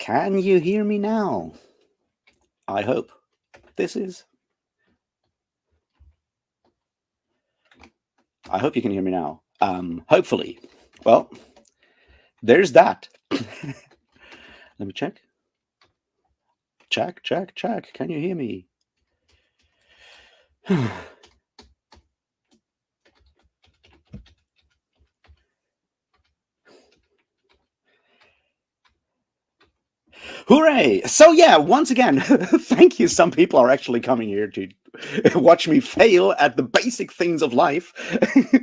Can you hear me now? I hope. I hope you can hear me now. Hopefully. Well, there's that. Let me check. Check. Can you hear me? Hooray! So yeah, once again, thank you. Some people are actually coming here to watch me fail at the basic things of life,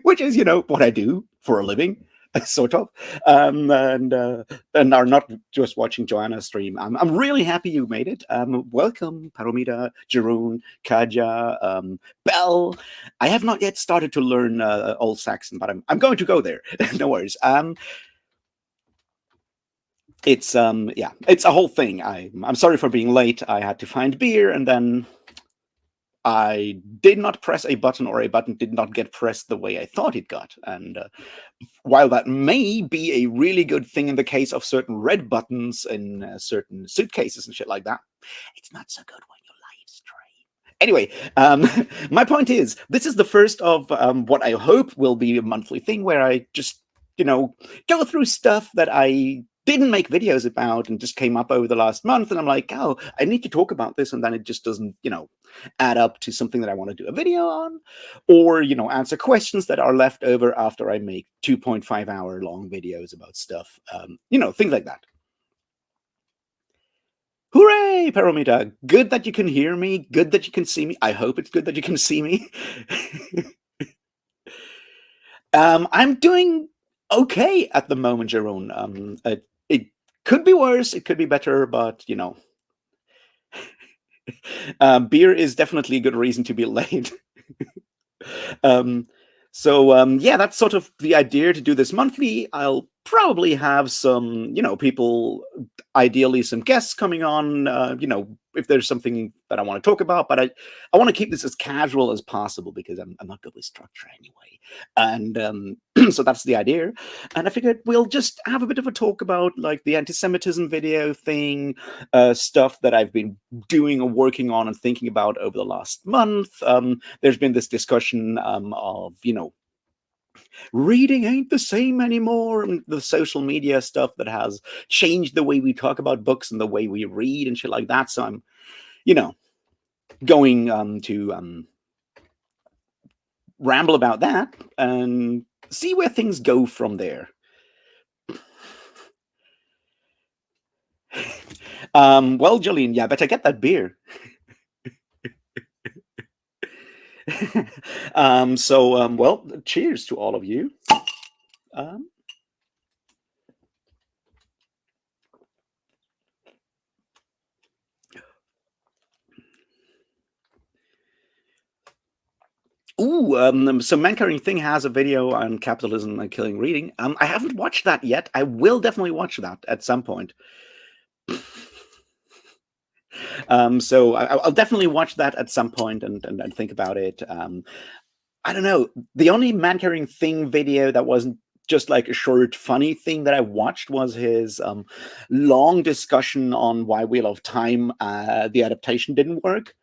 which is, what I do for a living, sort of, and are not just watching Joanna's stream. I'm really happy you made it. Welcome, Paromita, Jeroen, Kaja, Bell. I have not yet started to learn Old Saxon, but I'm going to go there. No worries. It's it's a whole thing. I'm sorry for being late. I had to find beer, and then I did not press a button, or a button did not get pressed the way I thought it got. And while that may be a really good thing in the case of certain red buttons in certain suitcases and shit like that, it's not so good when you live stream. Anyway, my point is, this is the first of what I hope will be a monthly thing where I just, go through stuff that I didn't make videos about and just came up over the last month, and I'm like, oh, I need to talk about this, and then it just doesn't, add up to something that I want to do a video on, or, answer questions that are left over after I make 2.5-hour long videos about stuff, things like that. Hooray, Paromita! Good that you can hear me, good that you can see me. I hope it's good that you can see me. I'm doing okay at the moment, Jeroen. It could be worse, it could be better, but beer is definitely a good reason to be late. Yeah, that's sort of the idea to do this monthly. I'll probably have some, people, ideally some guests coming on, if there's something that I want to talk about, but I want to keep this as casual as possible because I'm not good with structure anyway. And so that's the idea. And I figured we'll just have a bit of a talk about like the antisemitism video thing, stuff that I've been doing or working on and thinking about over the last month. There's been this discussion of, reading ain't the same anymore, and the social media stuff that has changed the way we talk about books and the way we read and shit like that. So I'm, going to ramble about that and see where things go from there. Well, Jolene, yeah, better get that beer. Well, cheers to all of you. So Mankind Thing has a video on capitalism and killing reading. I haven't watched that yet. I will definitely watch that at some point. So I'll definitely watch that at some point and think about it. I don't know. The only Mankind Thing video that wasn't just like a short funny thing that I watched was his long discussion on why Wheel of Time, the adaptation didn't work.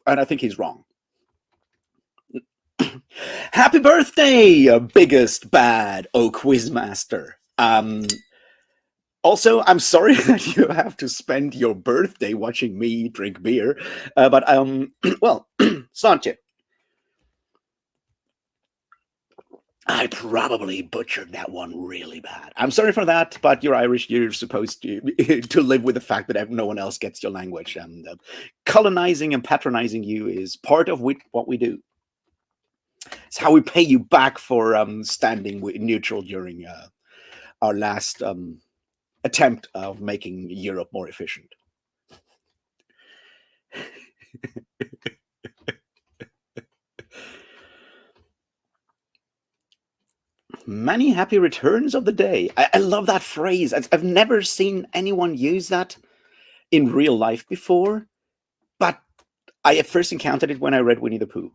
And I think he's wrong. Happy birthday, biggest bad Quizmaster. Also, I'm sorry that you have to spend your birthday watching me drink beer, but well, Sanche, I probably butchered that one really bad. I'm sorry for that, but you're Irish. You're supposed to live with the fact that no one else gets your language, and colonizing and patronizing you is part of what we do. It's how we pay you back for standing neutral during our last attempt of making Europe more efficient. Many happy returns of the day. I love that phrase. I've never seen anyone use that in real life before, but I first encountered it when I read Winnie the Pooh,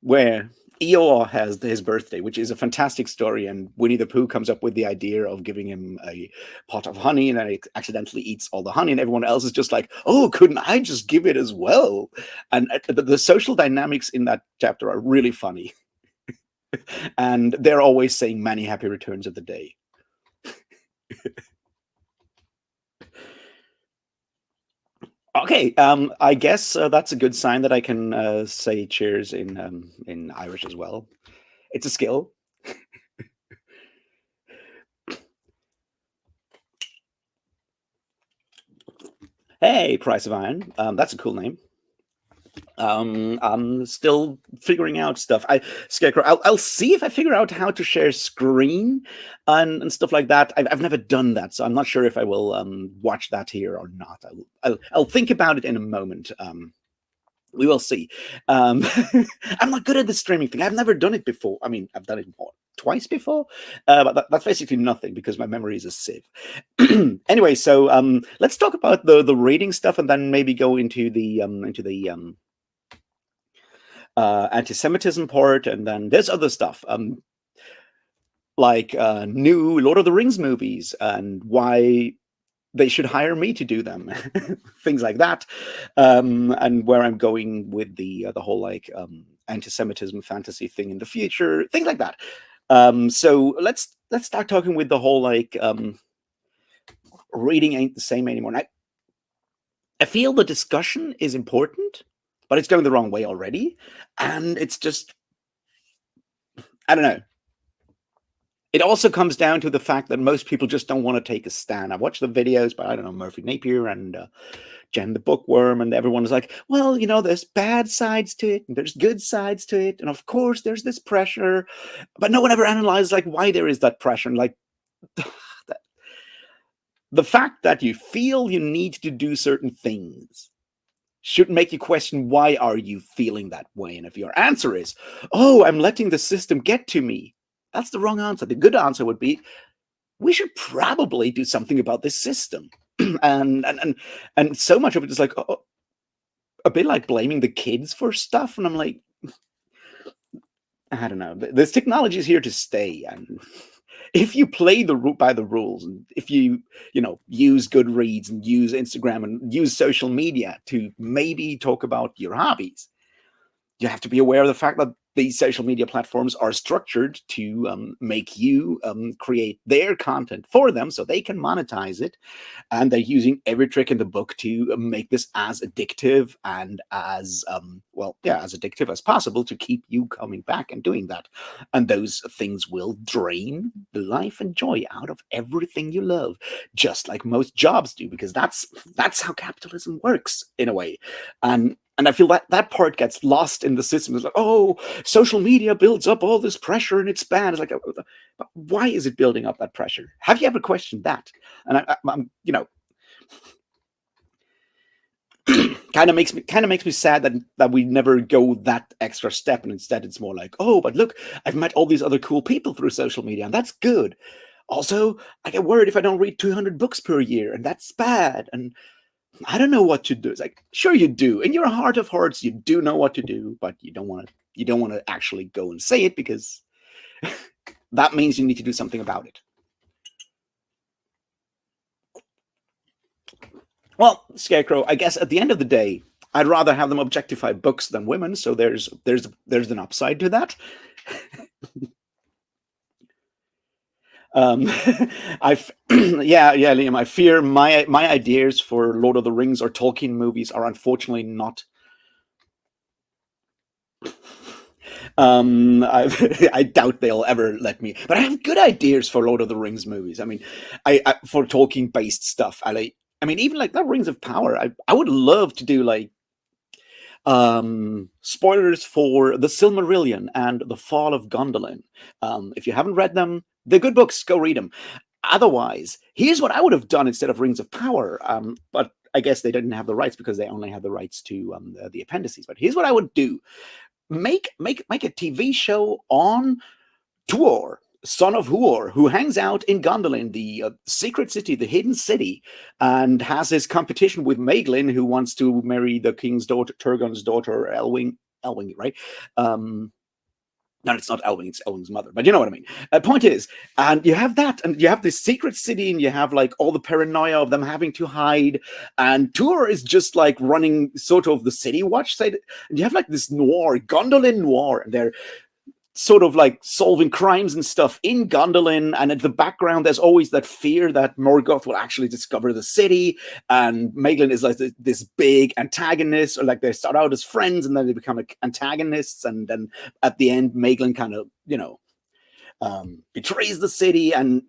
where Eeyore has his birthday, which is a fantastic story, and Winnie the Pooh comes up with the idea of giving him a pot of honey, and then he accidentally eats all the honey, and everyone else is just like, "Oh, couldn't I just give it as well?" And the social dynamics in that chapter are really funny, and they're always saying "many happy returns of the day." Okay, I guess that's a good sign that I can say cheers in Irish as well. It's a skill. Hey, Price of Iron. That's a cool name. I'm still figuring out stuff. Scarecrow. I'll see if I figure out how to share screen and stuff like that. I've never done that, so I'm not sure if I will watch that here or not. I'll think about it in a moment. We will see. I'm not good at the streaming thing. I've never done it before. I mean, I've done it twice before, but that's basically nothing because my memory is a sieve. Anyway, so let's talk about the reading stuff, and then maybe go into the anti-Semitism part, and then there's other stuff like new Lord of the Rings movies and why they should hire me to do them, things like that, and where I'm going with the whole like anti-Semitism fantasy thing in the future, things like that. So let's start talking with the whole like reading ain't the same anymore. And I feel the discussion is important, but it's going the wrong way already, and it's just, I don't know. It also comes down to the fact that most people just don't want to take a stand. I've watched the videos by, I don't know, Murphy Napier and Jen the Bookworm, and everyone is like, well, you know, there's bad sides to it, and there's good sides to it, and of course there's this pressure, but no one ever analyzes like why there is that pressure. And like the fact that you feel you need to do certain things should make you question, why are you feeling that way? And if your answer is, oh, I'm letting the system get to me, that's the wrong answer. The good answer would be, we should probably do something about this system. and so much of it is like a bit like blaming the kids for stuff. And I'm like, I don't know. This technology is here to stay, and if you play by the rules, and if you use Goodreads and use Instagram and use social media to maybe talk about your hobbies, you have to be aware of the fact that these social media platforms are structured to make you create their content for them so they can monetize it. And they're using every trick in the book to make this as addictive and as as addictive as possible to keep you coming back and doing that. And those things will drain the life and joy out of everything you love, just like most jobs do, because that's how capitalism works in a way. And I feel that part gets lost in the system. It's like, oh, social media builds up all this pressure and it's bad. It's like, but why is it building up that pressure? Have you ever questioned that? And I'm kind of makes me sad that we never go that extra step, and instead it's more like, oh, but look, I've met all these other cool people through social media, and that's good. Also, I get worried if I don't read 200 books per year, and that's bad. And I don't know what to do. It's like, sure you do. In your heart of hearts, you do know what to do, but you don't want to actually go and say it, because that means you need to do something about it. Well, Scarecrow, I guess at the end of the day, I'd rather have them objectify books than women, so there's an upside to that. Liam, I fear my ideas for Lord of the Rings or Tolkien movies are unfortunately not. I doubt they'll ever let me, but I have good ideas for Lord of the Rings movies. I mean, I for Tolkien based stuff. I mean, even like that Rings of Power. I would love to do like spoilers for the Silmarillion and the Fall of Gondolin. If you haven't read them, they're good books. Go read them. Otherwise, here's what I would have done instead of Rings of Power. But I guess they didn't have the rights because they only had the rights to the appendices. But here's what I would do: make a TV show on Tuor, son of Huor, who hangs out in Gondolin, the secret city, the hidden city, and has his competition with Maeglin, who wants to marry the king's daughter, Turgon's daughter, Elwing, right? No, it's not Elwing, it's Elwing's mother, but you know what I mean. Point is, and you have that, and you have this secret city, and you have like all the paranoia of them having to hide, and Tour is just like running sort of the city watch side, and you have like this noir, Gondolin noir, and they're sort of like solving crimes and stuff in Gondolin, and at the background there's always that fear that Morgoth will actually discover the city, and Maeglin is like this big antagonist, or like they start out as friends and then they become like antagonists, and then at the end Maeglin kind of betrays the city, and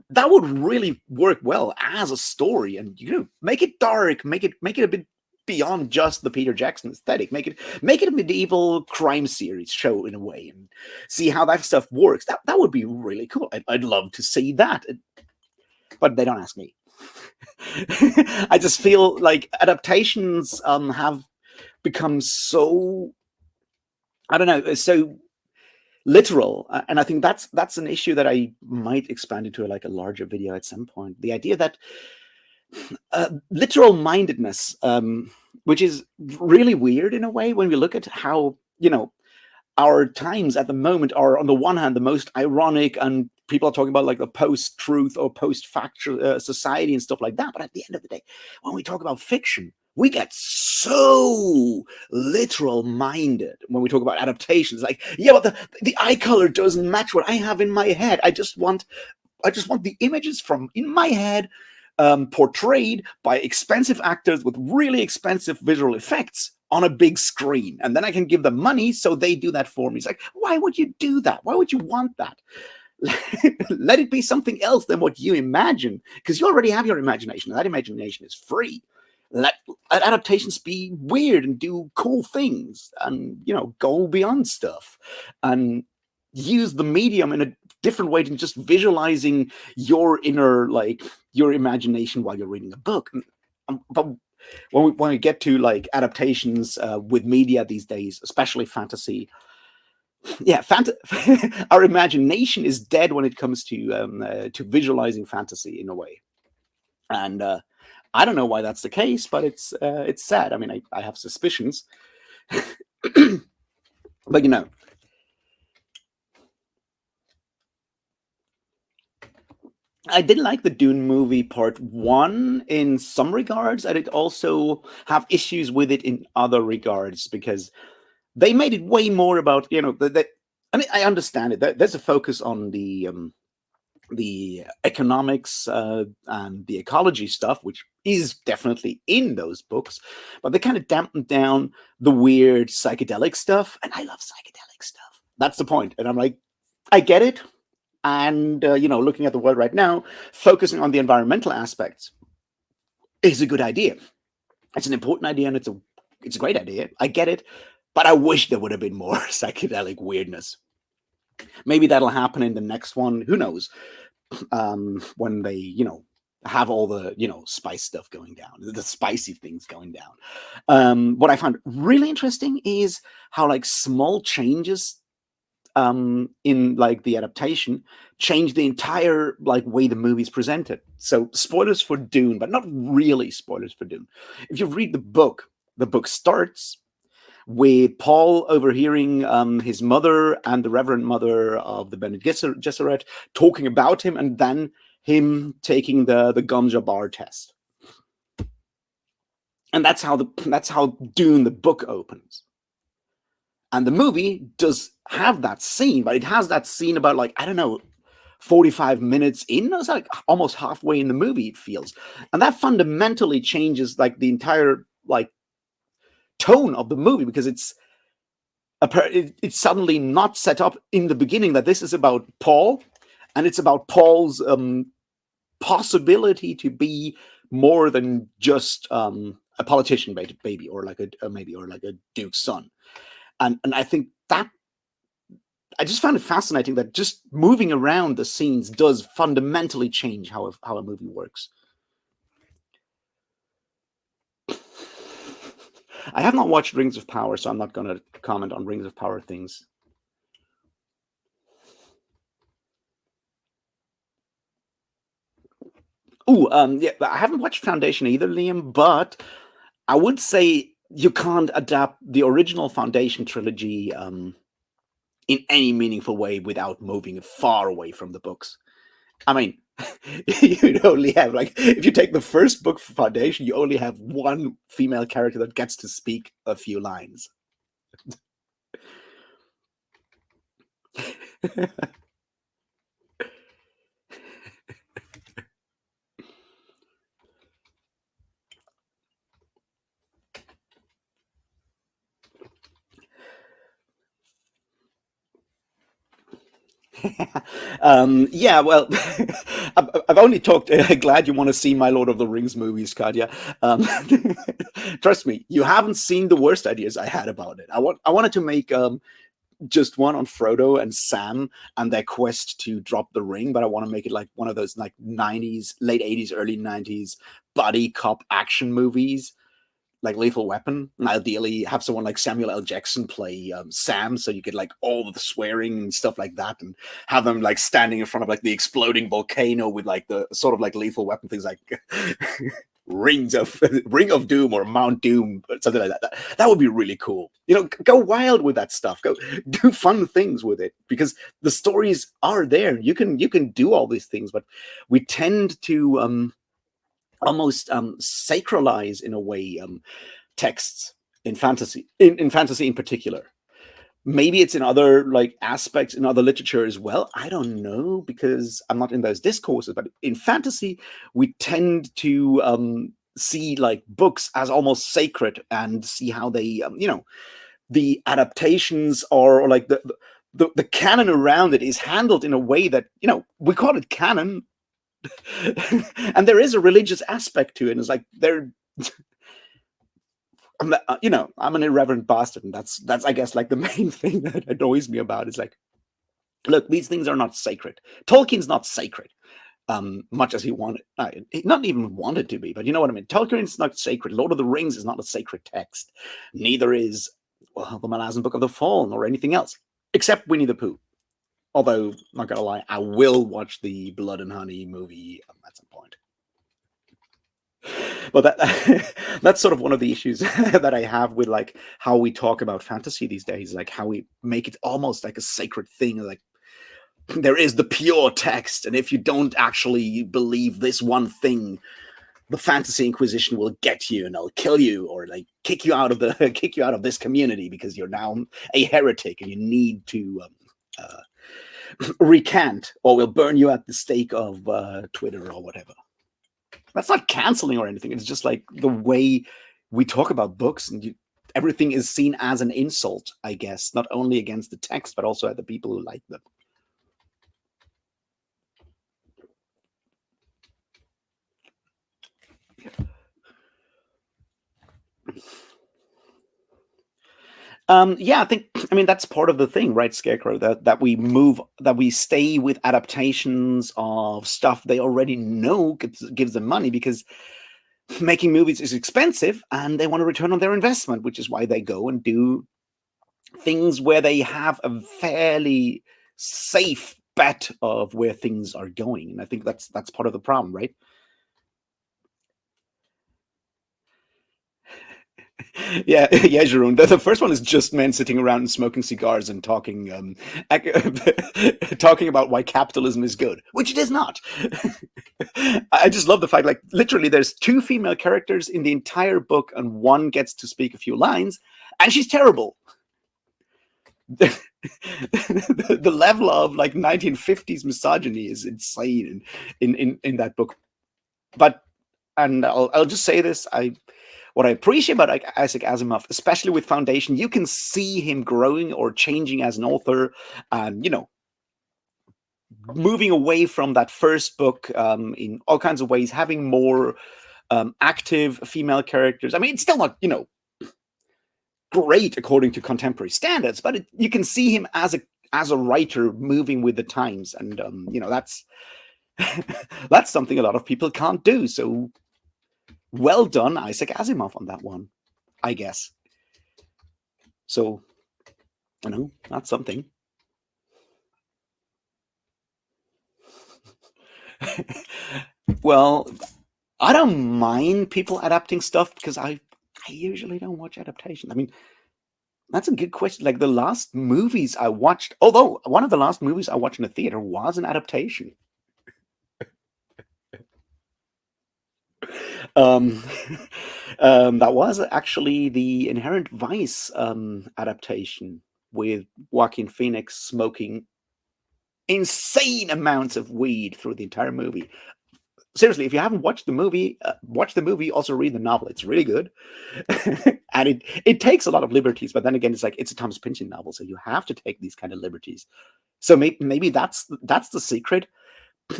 that would really work well as a story, and make it dark, make it a bit beyond just the Peter Jackson aesthetic. Make it a medieval crime series show in a way, and see how that stuff works. That would be really cool. I'd love to see that, but they don't ask me. I just feel like adaptations have become so, I don't know, so literal, and I think that's an issue that I might expand into like a larger video at some point. The idea that literal mindedness, which is really weird in a way when we look at how our times at the moment are, on the one hand, the most ironic, and people are talking about like the post-truth or post-factual society and stuff like that. But at the end of the day, when we talk about fiction, we get so literal minded when we talk about adaptations. Like, yeah, but the eye color doesn't match what I have in my head. I just want the images from in my head portrayed by expensive actors with really expensive visual effects on a big screen, and then I can give them money so they do that for me. It's like, why would you do that? Why would you want that? Let it be something else than what you imagine, because you already have your imagination, and that imagination is free. Let adaptations be weird and do cool things, and go beyond stuff, and use the medium in a different way than just visualizing your inner, like, your imagination while you're reading a book. But when we get to like adaptations with media these days, especially fantasy, yeah, our imagination is dead when it comes to visualizing fantasy in a way, and I don't know why that's the case, but it's sad. I mean, I have suspicions, but I did like the Dune movie Part 1 in some regards, and it also have issues with it in other regards, because they made it way more about, I mean, I understand it. There's a focus on the economics and the ecology stuff, which is definitely in those books, but they kind of dampened down the weird psychedelic stuff, and I love psychedelic stuff. That's the point. And I'm like, I get it. And looking at the world right now, focusing on the environmental aspects is a good idea. It's an important idea, and it's a great idea. I get it, but I wish there would have been more psychedelic weirdness. Maybe that'll happen in the next one. Who knows? When they, have all the, spice stuff going down, the spicy things going down. What I found really interesting is how like small changes in like the adaptation change the entire like way the movie's presented. So spoilers for Dune, but not really spoilers for Dune. If you read the book starts with Paul overhearing his mother and the Reverend Mother of the Bene Gesserit talking about him, and then him taking the Gom Jabbar test. And that's how Dune, the book, opens. And the movie does have that scene, but it has that scene about, like, I don't know, 45 minutes in. It's like almost halfway in the movie, it feels. And that fundamentally changes like the entire like tone of the movie, because it's suddenly not set up in the beginning that this is about Paul, and it's about Paul's possibility to be more than just a politician baby, or like a duke's son. And I think that I just found it fascinating that just moving around the scenes does fundamentally change how a movie works. I have not watched Rings of Power, so I'm not going to comment on Rings of Power things. Yeah, I haven't watched Foundation either, Liam, but I would say you can't adapt the original Foundation trilogy in any meaningful way without moving far away from the books. I mean, you'd only have, like, if you take the first book for Foundation, you only have one female character that gets to speak a few lines. Yeah, well, I've only talked. Glad you want to see my Lord of the Rings movies, Katya. Um, Trust me, you haven't seen the worst ideas I had about it. I wanted to make just one on Frodo and Sam and their quest to drop the ring, but I want to make it like one of those like '90s, late '80s, early '90s buddy cop action movies, like Lethal Weapon, and ideally have someone like Samuel L. Jackson play Sam, so you get like all of the swearing and stuff like that, and have them like standing in front of like the exploding volcano with like the sort of like Lethal Weapon things like rings of Ring of Doom or Mount Doom, something like that. That would be really cool. You know, go wild with that stuff. Go do fun things with it because the stories are there. You can do all these things, but we tend to almost sacralize in a way texts in fantasy, in fantasy in particular. Maybe it's in other like aspects in other literature as well. I don't know because I'm not in those discourses. But in fantasy, we tend to see like books as almost sacred and see how they, the adaptations or like the canon around it is handled in a way that we call it canon. And there is a religious aspect to it. And it's like I'm an irreverent bastard, and that's I guess like the main thing that annoys me about it. Is like, look, these things are not sacred. Tolkien's not sacred, much as he wanted, not even wanted to be, but you know what I mean. Tolkien's not sacred. Lord of the Rings is not a sacred text. Neither is the Malazan Book of the Fallen or anything else, except Winnie the Pooh. Although, not gonna lie, I will watch the Blood and Honey movie at some point. But that's sort of one of the issues that I have with like how we talk about fantasy these days, like how we make it almost like a sacred thing. Like there is the pure text, and if you don't actually believe this one thing, the fantasy inquisition will get you and they'll kill you or like kick you out of this community because you're now a heretic and you need to recant or we'll burn you at the stake of Twitter or whatever. That's not canceling or anything. It's just like the way we talk about books, and everything is seen as an insult, I guess, not only against the text, but also at the people who like them. Yeah, I mean, that's part of the thing, right, Scarecrow? That we stay with adaptations of stuff they already know gives them money because making movies is expensive and they want to return on their investment, which is why they go and do things where they have a fairly safe bet of where things are going. And I think that's part of the problem, right? Yeah, yeah, Jeroen. The first one is just men sitting around and smoking cigars and talking, talking about why capitalism is good, which it is not. I just love the fact, like, literally, there's two female characters in the entire book, and one gets to speak a few lines, and she's terrible. The level of like 1950s misogyny is insane in that book. But and I'll just say this: what I appreciate about like Isaac Asimov, especially with Foundation, you can see him growing or changing as an author, and moving away from that first book in all kinds of ways, having more active female characters. I mean, it's still not great according to contemporary standards, but you can see him as a writer moving with the times, and that's that's something a lot of people can't do. So well done, Isaac Asimov, on that one, I guess. So that's something. Well, I don't mind people adapting stuff because I usually don't watch adaptations. I mean, That's a good question. Like the last movies I watched, although one of the last movies I watched in a theater was an adaptation. Um, that was actually the Inherent Vice adaptation with Joaquin Phoenix smoking insane amounts of weed through the entire movie. Seriously, if you haven't watched the movie, watch the movie. Also read the novel; it's really good, and it takes a lot of liberties. But then again, it's like it's a Thomas Pynchon novel, so you have to take these kind of liberties. So maybe that's the secret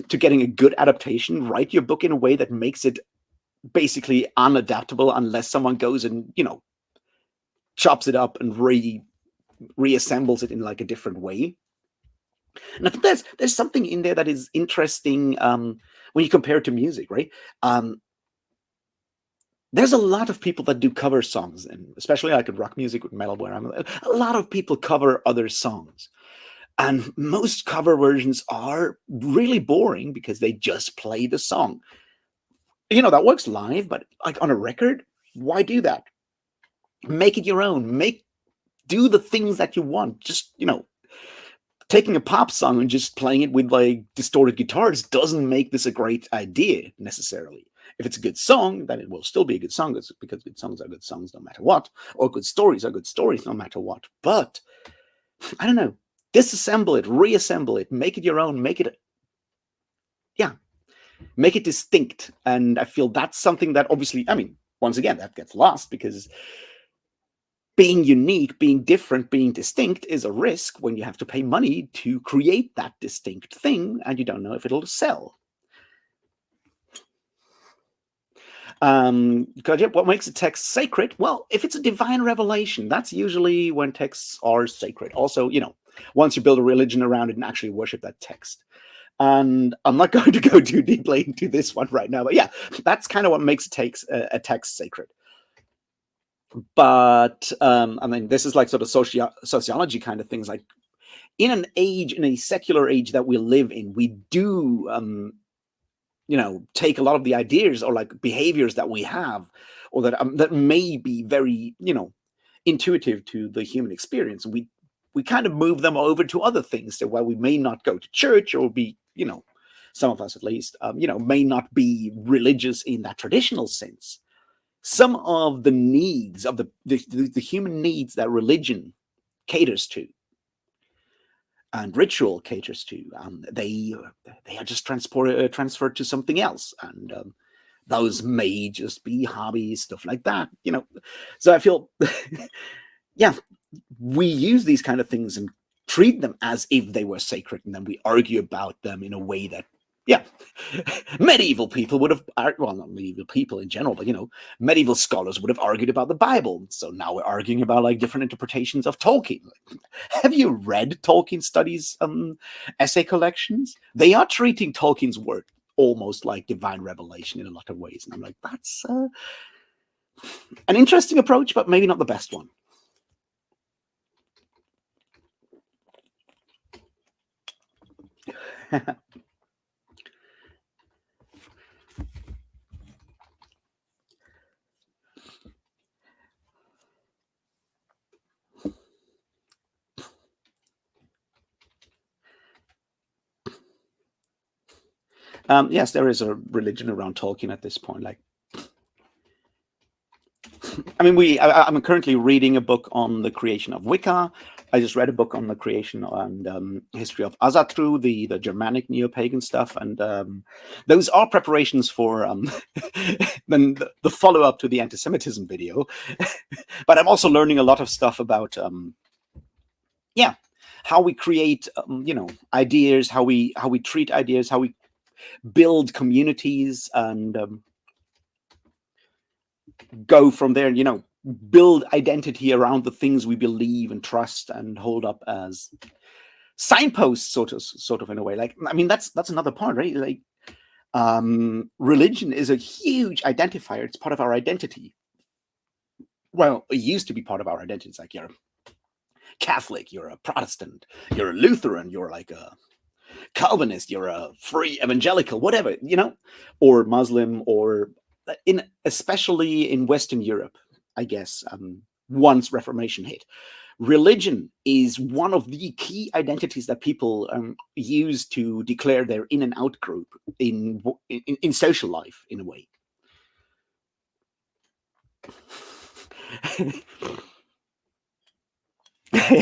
to getting a good adaptation. Write your book in a way that makes it basically unadaptable unless someone goes and chops it up and reassembles it in like a different way. And I think there's something in there that is interesting when you compare it to music, right? There's a lot of people that do cover songs, and especially like in rock music with metal, where a lot of people cover other songs. And most cover versions are really boring because they just play the song. That works live, but like on a record, why do that? Make it your own. Do the things that you want. Just, taking a pop song and just playing it with like distorted guitars doesn't make this a great idea necessarily. If it's a good song, then it will still be a good song because good songs are good songs no matter what, or good stories are good stories no matter what. But I don't know, disassemble it, reassemble it, make it your own, make it distinct. And I feel that's something that obviously, once again, that gets lost because being unique, being different, being distinct is a risk when you have to pay money to create that distinct thing and you don't know if it'll sell. What makes a text sacred? Well, if it's a divine revelation, that's usually when texts are sacred. Also, once you build a religion around it and actually worship that text. And I'm not going to go too deeply into this one right now, but yeah, that's kind of what makes a text sacred. But this is like sort of sociology kind of things. Like in a secular age that we live in, we do take a lot of the ideas or like behaviors that we have, or that may be very intuitive to the human experience, and we kind of move them over to other things. So while we may not go to church or be some of us at least may not be religious in that traditional sense, some of the needs of the human needs that religion caters to and ritual caters to, they are just transferred to something else, and those may just be hobbies, stuff like that. So I feel yeah, we use these kind of things and treat them as if they were sacred, and then we argue about them in a way that medieval people would have, well, not medieval people in general, but medieval scholars would have argued about the Bible. So now we're arguing about like different interpretations of Tolkien. Have you read Tolkien studies essay collections? They are treating Tolkien's work almost like divine revelation in a lot of ways, and I'm like, that's an interesting approach, but maybe not the best one. Yes, there is a religion around Tolkien at this point. Like, I'm currently reading a book on the creation of Wicca. I just read a book on the creation and history of Azatru, the Germanic neo-pagan stuff, and those are preparations for then the follow-up to the antisemitism video. But I'm also learning a lot of stuff about how we create ideas, how we treat ideas, how we build communities, and go from there, and build identity around the things we believe and trust and hold up as signposts, sort of in a way. Like, that's another part, right? Like, religion is a huge identifier. It's part of our identity. Well, it used to be part of our identity. It's like, you're a Catholic, you're a Protestant, you're a Lutheran, you're like a Calvinist, you're a free evangelical, whatever, or Muslim, or especially in Western Europe, I guess. once Reformation hit. Religion is one of the key identities that people use to declare their in and out group in social life, in a way.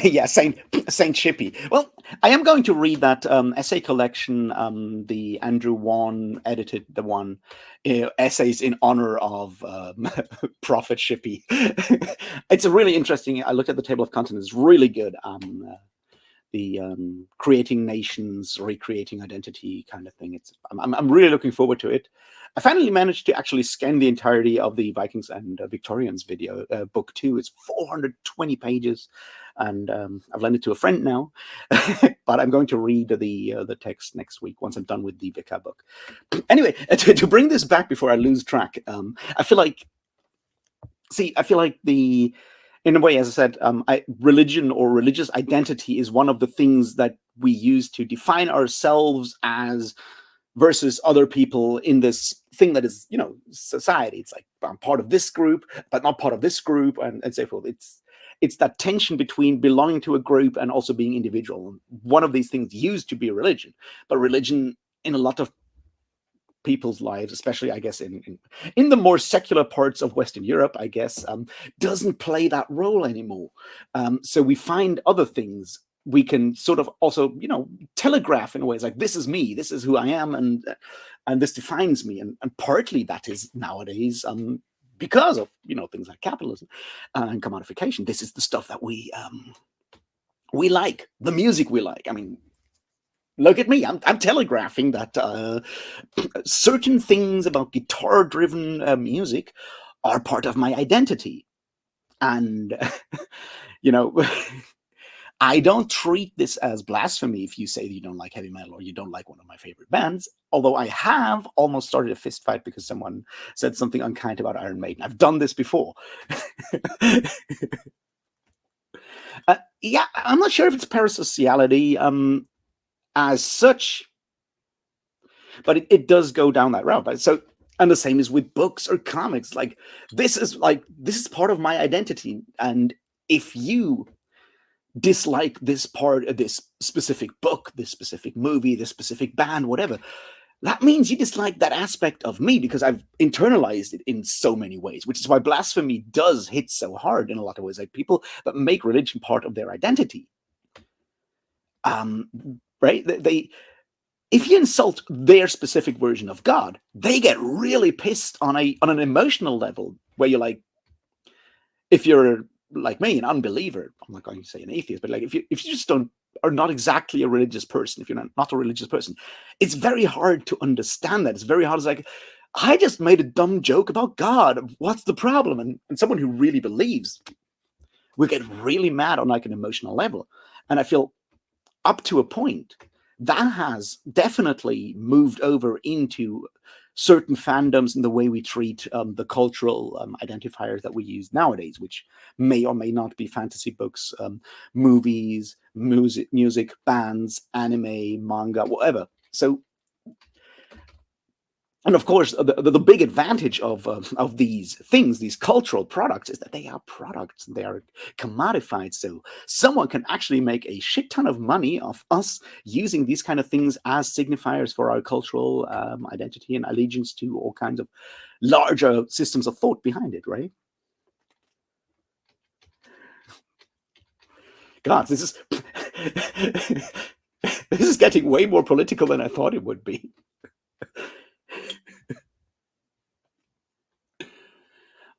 Yeah, Saint Chippy. Well, I am going to read that essay collection, the Andrew Wan edited, the one, essays in honor of Prophet Chippy. It's a really interesting. I looked at the table of contents. It's really good. The creating nations, recreating identity kind of thing. I'm really looking forward to it. I finally managed to actually scan the entirety of the Vikings and Victorians video book 2. It's 420 pages, and I've lent it to a friend now. But I'm going to read the text next week once I'm done with the Vika book. Anyway, to bring this back before I lose track, I feel like in a way, as I said, religion or religious identity is one of the things that we use to define ourselves as versus other people in this thing that is, society. It's like, I'm part of this group, but not part of this group, and so forth. It's that tension between belonging to a group and also being individual. One of these things used to be religion, but religion in a lot of people's lives, especially I guess in the more secular parts of Western Europe, I guess, doesn't play that role anymore. So we find other things we can sort of also, telegraph in ways like, this is me, this is who I am, and this defines me. And partly that is nowadays because of things like capitalism and commodification. This is the stuff that we like, the music we like. I mean, look at me. I'm telegraphing that certain things about guitar-driven music are part of my identity. And, I don't treat this as blasphemy if you say you don't like heavy metal or you don't like one of my favorite bands, although I have almost started a fist fight because someone said something unkind about Iron Maiden. I've done this before. Yeah, I'm not sure if it's parasociality as such, but it does go down that route. But so, and the same is with books or comics. Like this is part of my identity, and if you dislike this part of this specific book, this specific movie, this specific band, whatever, that means you dislike that aspect of me because I've internalized it in so many ways, which is why blasphemy does hit so hard in a lot of ways. Like people that make religion part of their identity, right? If you insult their specific version of God, they get really pissed on an emotional level, where you're like, if you're like me, an unbeliever, I'm not going to say an atheist, but like if you just are not exactly a religious person, if you're not a religious person, it's very hard to understand that. It's very hard. It's like, I just made a dumb joke about God. What's the problem? And someone who really believes will get really mad on like an emotional level. And I feel up to a point that has definitely moved over into certain fandoms in the way we treat the cultural identifiers that we use nowadays, which may or may not be fantasy books, movies, music, bands, anime, manga, whatever. So, and of course, the big advantage of these things, these cultural products, is that they are products. They are commodified. So someone can actually make a shit ton of money off us using these kind of things as signifiers for our cultural identity and allegiance to all kinds of larger systems of thought behind it, right? God, this is getting way more political than I thought it would be.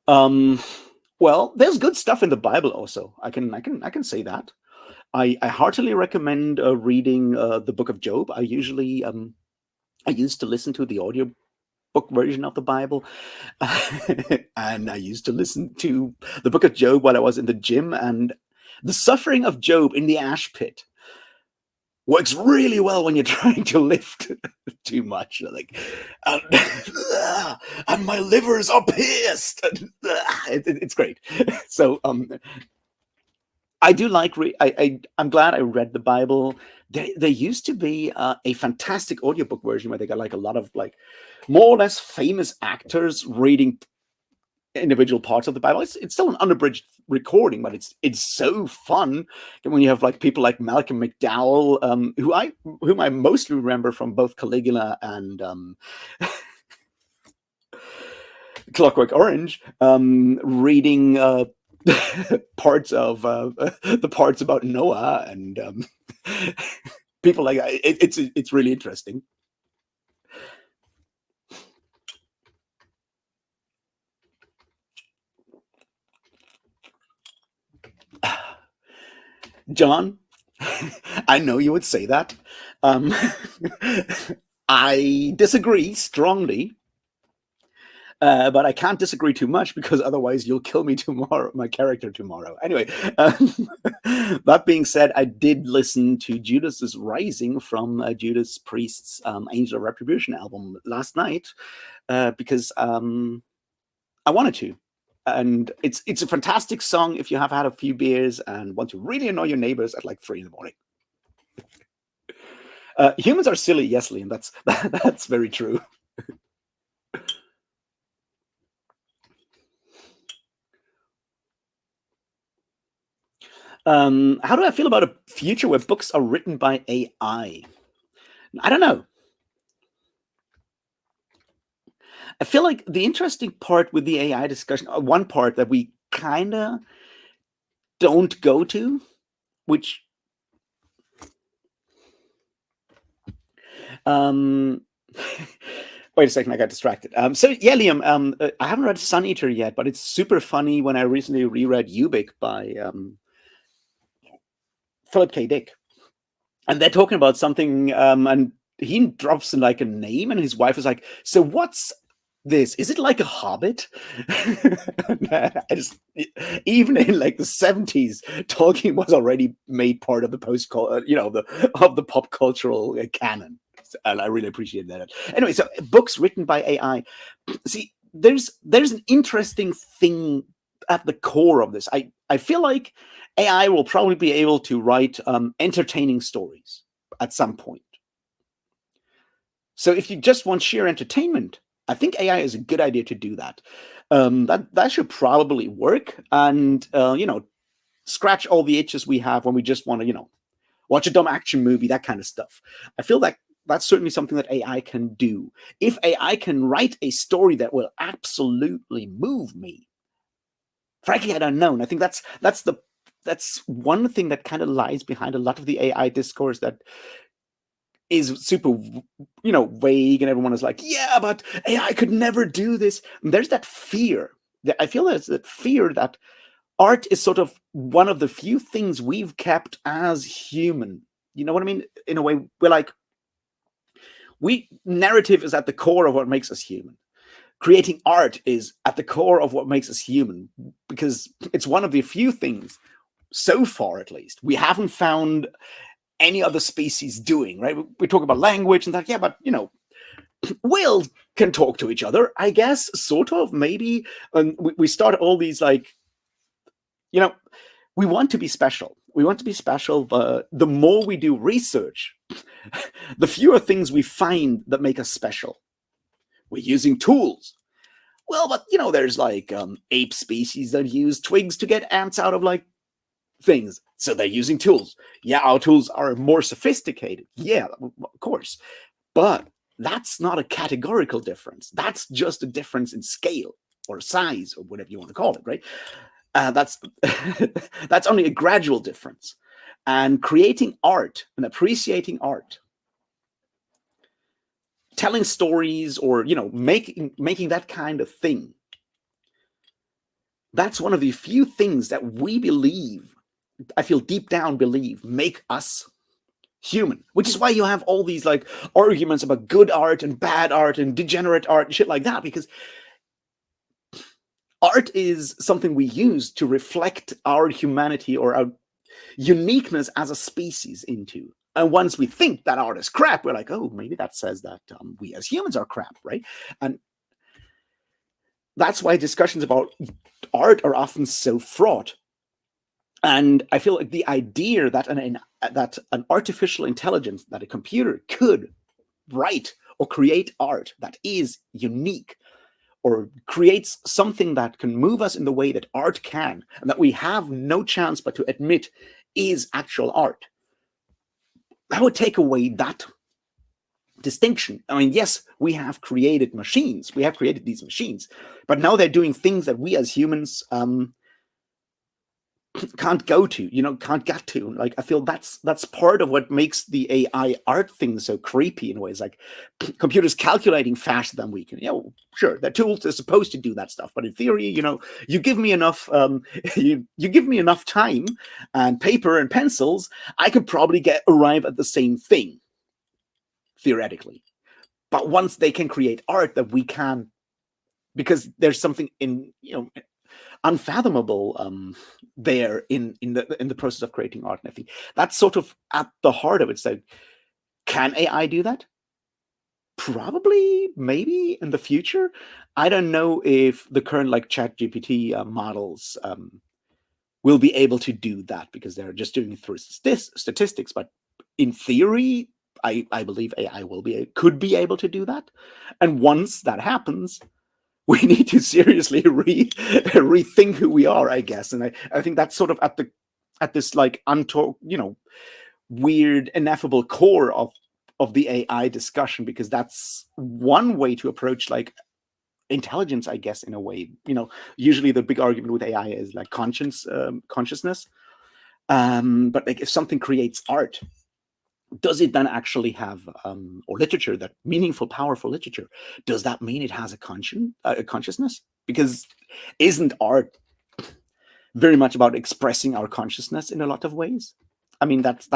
Well, there's good stuff in the Bible also. I can say that. I heartily recommend reading the Book of Job. I used to listen to the audio book version of the Bible, and I used to listen to the Book of Job while I was in the gym. And the suffering of Job in the ash pit works really well when you're trying to lift too much. Like, and my livers are pierced. It's great. So I do like. I'm glad I read the Bible. There used to be a fantastic audiobook version where they got like a lot of like more or less famous actors reading individual parts of the Bible. It's still an unabridged recording, but it's so fun when you have like people like Malcolm McDowell, whom I mostly remember from both Caligula and Clockwork Orange, reading parts of the parts about Noah and people like that. It's really interesting. John, I know you would say that. I disagree strongly, but I can't disagree too much because otherwise you'll kill me tomorrow, my character tomorrow. Anyway, that being said, I did listen to Judas's Rising from Judas Priest's Angel of Retribution album last night because I wanted to. And it's a fantastic song if you have had a few beers and want to really annoy your neighbors at like 3 in the morning. Humans are silly, yes, Liam. That's very true. How do I feel about a future where books are written by AI? I don't know. I feel like the interesting part with the AI discussion, one part that we kind of don't go to, which wait a second, I got distracted. So yeah, Liam, I haven't read Sun Eater yet, but it's super funny when I recently reread Ubik by Philip K. Dick, and they're talking about something, and he drops in like a name, and his wife is like, "So what's this? Is it like a Hobbit?" Even in like the 70s, Tolkien was already made part of the of the pop cultural canon, and I really appreciate that. Anyway, so books written by AI. See, there's an interesting thing at the core of this. I feel like AI will probably be able to write entertaining stories at some point. So if you just want sheer entertainment, I think AI is a good idea to do that. That should probably work, and scratch all the itches we have when we just want to watch a dumb action movie, that kind of stuff. I feel like that's certainly something that AI can do. If AI can write a story that will absolutely move me, frankly, I don't know. And I think that's one thing that kind of lies behind a lot of the AI discourse that is super, vague, and everyone is like, yeah, but AI could never do this. And there's that fear. I feel there's that fear that art is sort of one of the few things we've kept as human. You know what I mean? In a way, we're like, narrative is at the core of what makes us human. Creating art is at the core of what makes us human, because it's one of the few things, so far at least, we haven't found any other species doing, right? We talk about language and that, yeah, but whales can talk to each other, I guess, sort of, maybe. And we start all these like, we want to be special. We want to be special, but the more we do research, the fewer things we find that make us special. We're using tools. Well, but there's like ape species that use twigs to get ants out of like things. So they're using tools. Yeah, our tools are more sophisticated. Yeah, of course. But that's not a categorical difference. That's just a difference in scale or size or whatever you want to call it, right? That's that's only a gradual difference. And creating art and appreciating art, telling stories, or making that kind of thing, that's one of the few things that we believe, I feel deep down believe, make us human. Which is why you have all these like arguments about good art and bad art and degenerate art and shit like that, because art is something we use to reflect our humanity or our uniqueness as a species into. And once we think that art is crap, we're like, oh, maybe that says that we as humans are crap, right? And that's why discussions about art are often so fraught. And I feel like the idea that an artificial intelligence, that a computer could write or create art that is unique, or creates something that can move us in the way that art can, and that we have no chance but to admit is actual art, that would take away that distinction. I mean, yes, we have created machines, we have created these machines, but now they're doing things that we as humans can't go to, can't get to. Like, I feel that's part of what makes the AI art thing so creepy in ways. Like, computers calculating faster than we can. Sure, they're tools, they're supposed to do that stuff, but in theory, you give me enough you give me enough time and paper and pencils, I could probably arrive at the same thing, theoretically. But once they can create art that we can, because there's something in unfathomable there in the process of creating art. And I think that's sort of at the heart of it. So can AI do that? Probably, maybe in the future. I don't know if the current like ChatGPT models will be able to do that, because they're just doing it through statistics. But in theory, I believe AI could be able to do that. And once that happens, we need to seriously rethink who we are, I guess. And I think that's sort of at this like weird, ineffable core of the AI discussion, because that's one way to approach like intelligence, I guess, in a way. Usually the big argument with AI is like consciousness. But like, if something creates art, does it then actually have, or literature, that meaningful, powerful literature, does that mean it has a consciousness? Because isn't art very much about expressing our consciousness in a lot of ways? I mean, that's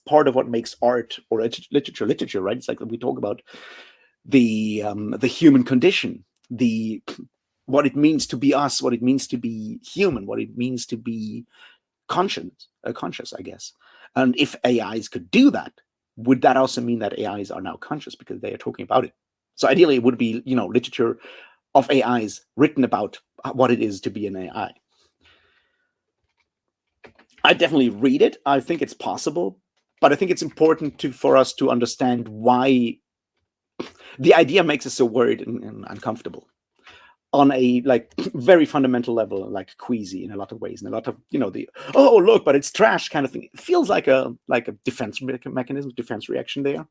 part of what makes art or literature, right? It's like we talk about the human condition, what it means to be us, what it means to be human, what it means to be conscious, I guess. And if AIs could do that, would that also mean that AIs are now conscious because they are talking about it? So ideally, it would be, literature of AIs written about what it is to be an AI. I definitely read it. I think it's possible, but I think it's important for us to understand why the idea makes us so worried and uncomfortable on a like very fundamental level, like queasy in a lot of ways, and a lot of the look, but it's trash kind of thing. It feels like a defense mechanism, defense reaction there.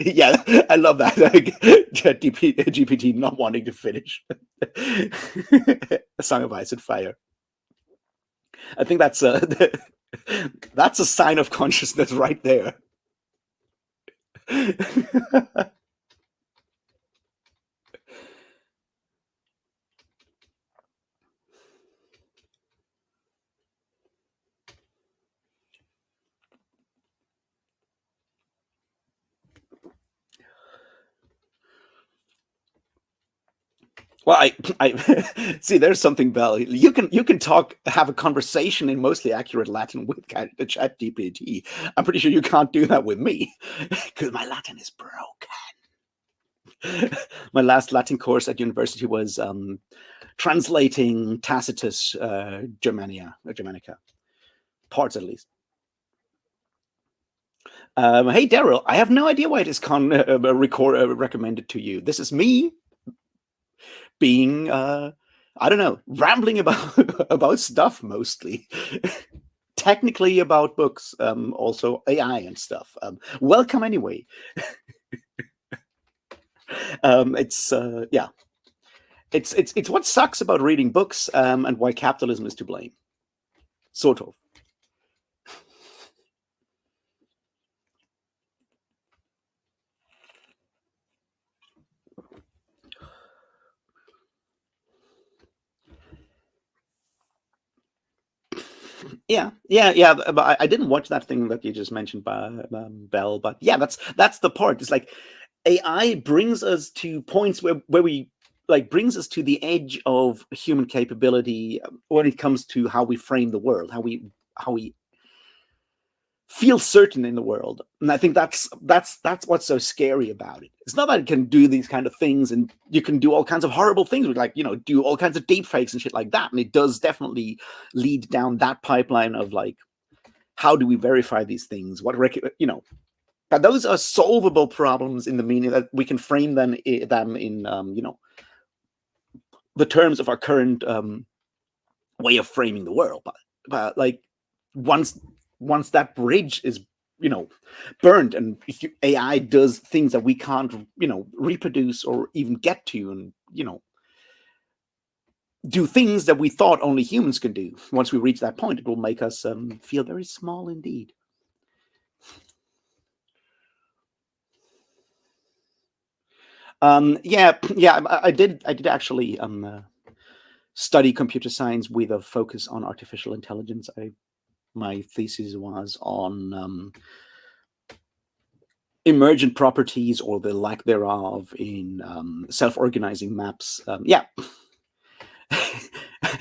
Yeah, I love that. GPT not wanting to finish A Song of Ice and Fire. I think that's a sign of consciousness right there. Well, I see. There's something, Bell. You can have a conversation in mostly accurate Latin with the ChatGPT. I'm pretty sure you can't do that with me, because my Latin is broken. My last Latin course at university was translating Tacitus Germanica, parts at least. Hey, Daryl, I have no idea why this recommended to you. This is me being I don't know, rambling about stuff, mostly. Technically about books, also AI and stuff. Welcome anyway. It's what sucks about reading books, and why capitalism is to blame, sort of. Yeah. But I didn't watch that thing that you just mentioned, by Bell. But yeah, that's the part. It's like AI brings us to points where we brings us to the edge of human capability when it comes to how we frame the world, how we feel certain in the world. And I think that's what's so scary about it. It's not that it can do these kind of things, and you can do all kinds of horrible things with, do all kinds of deep fakes and shit like that. And it does definitely lead down that pipeline of how do we verify these things? But those are solvable problems in the meaning that we can frame them in the terms of our current way of framing the world. But like once that bridge is burned, and AI does things that we can't reproduce or even get to, and do things that we thought only humans could do. Once we reach that point, it will make us feel very small indeed. I did actually study computer science with a focus on artificial intelligence. My thesis was on emergent properties, or the lack thereof, in self-organizing maps.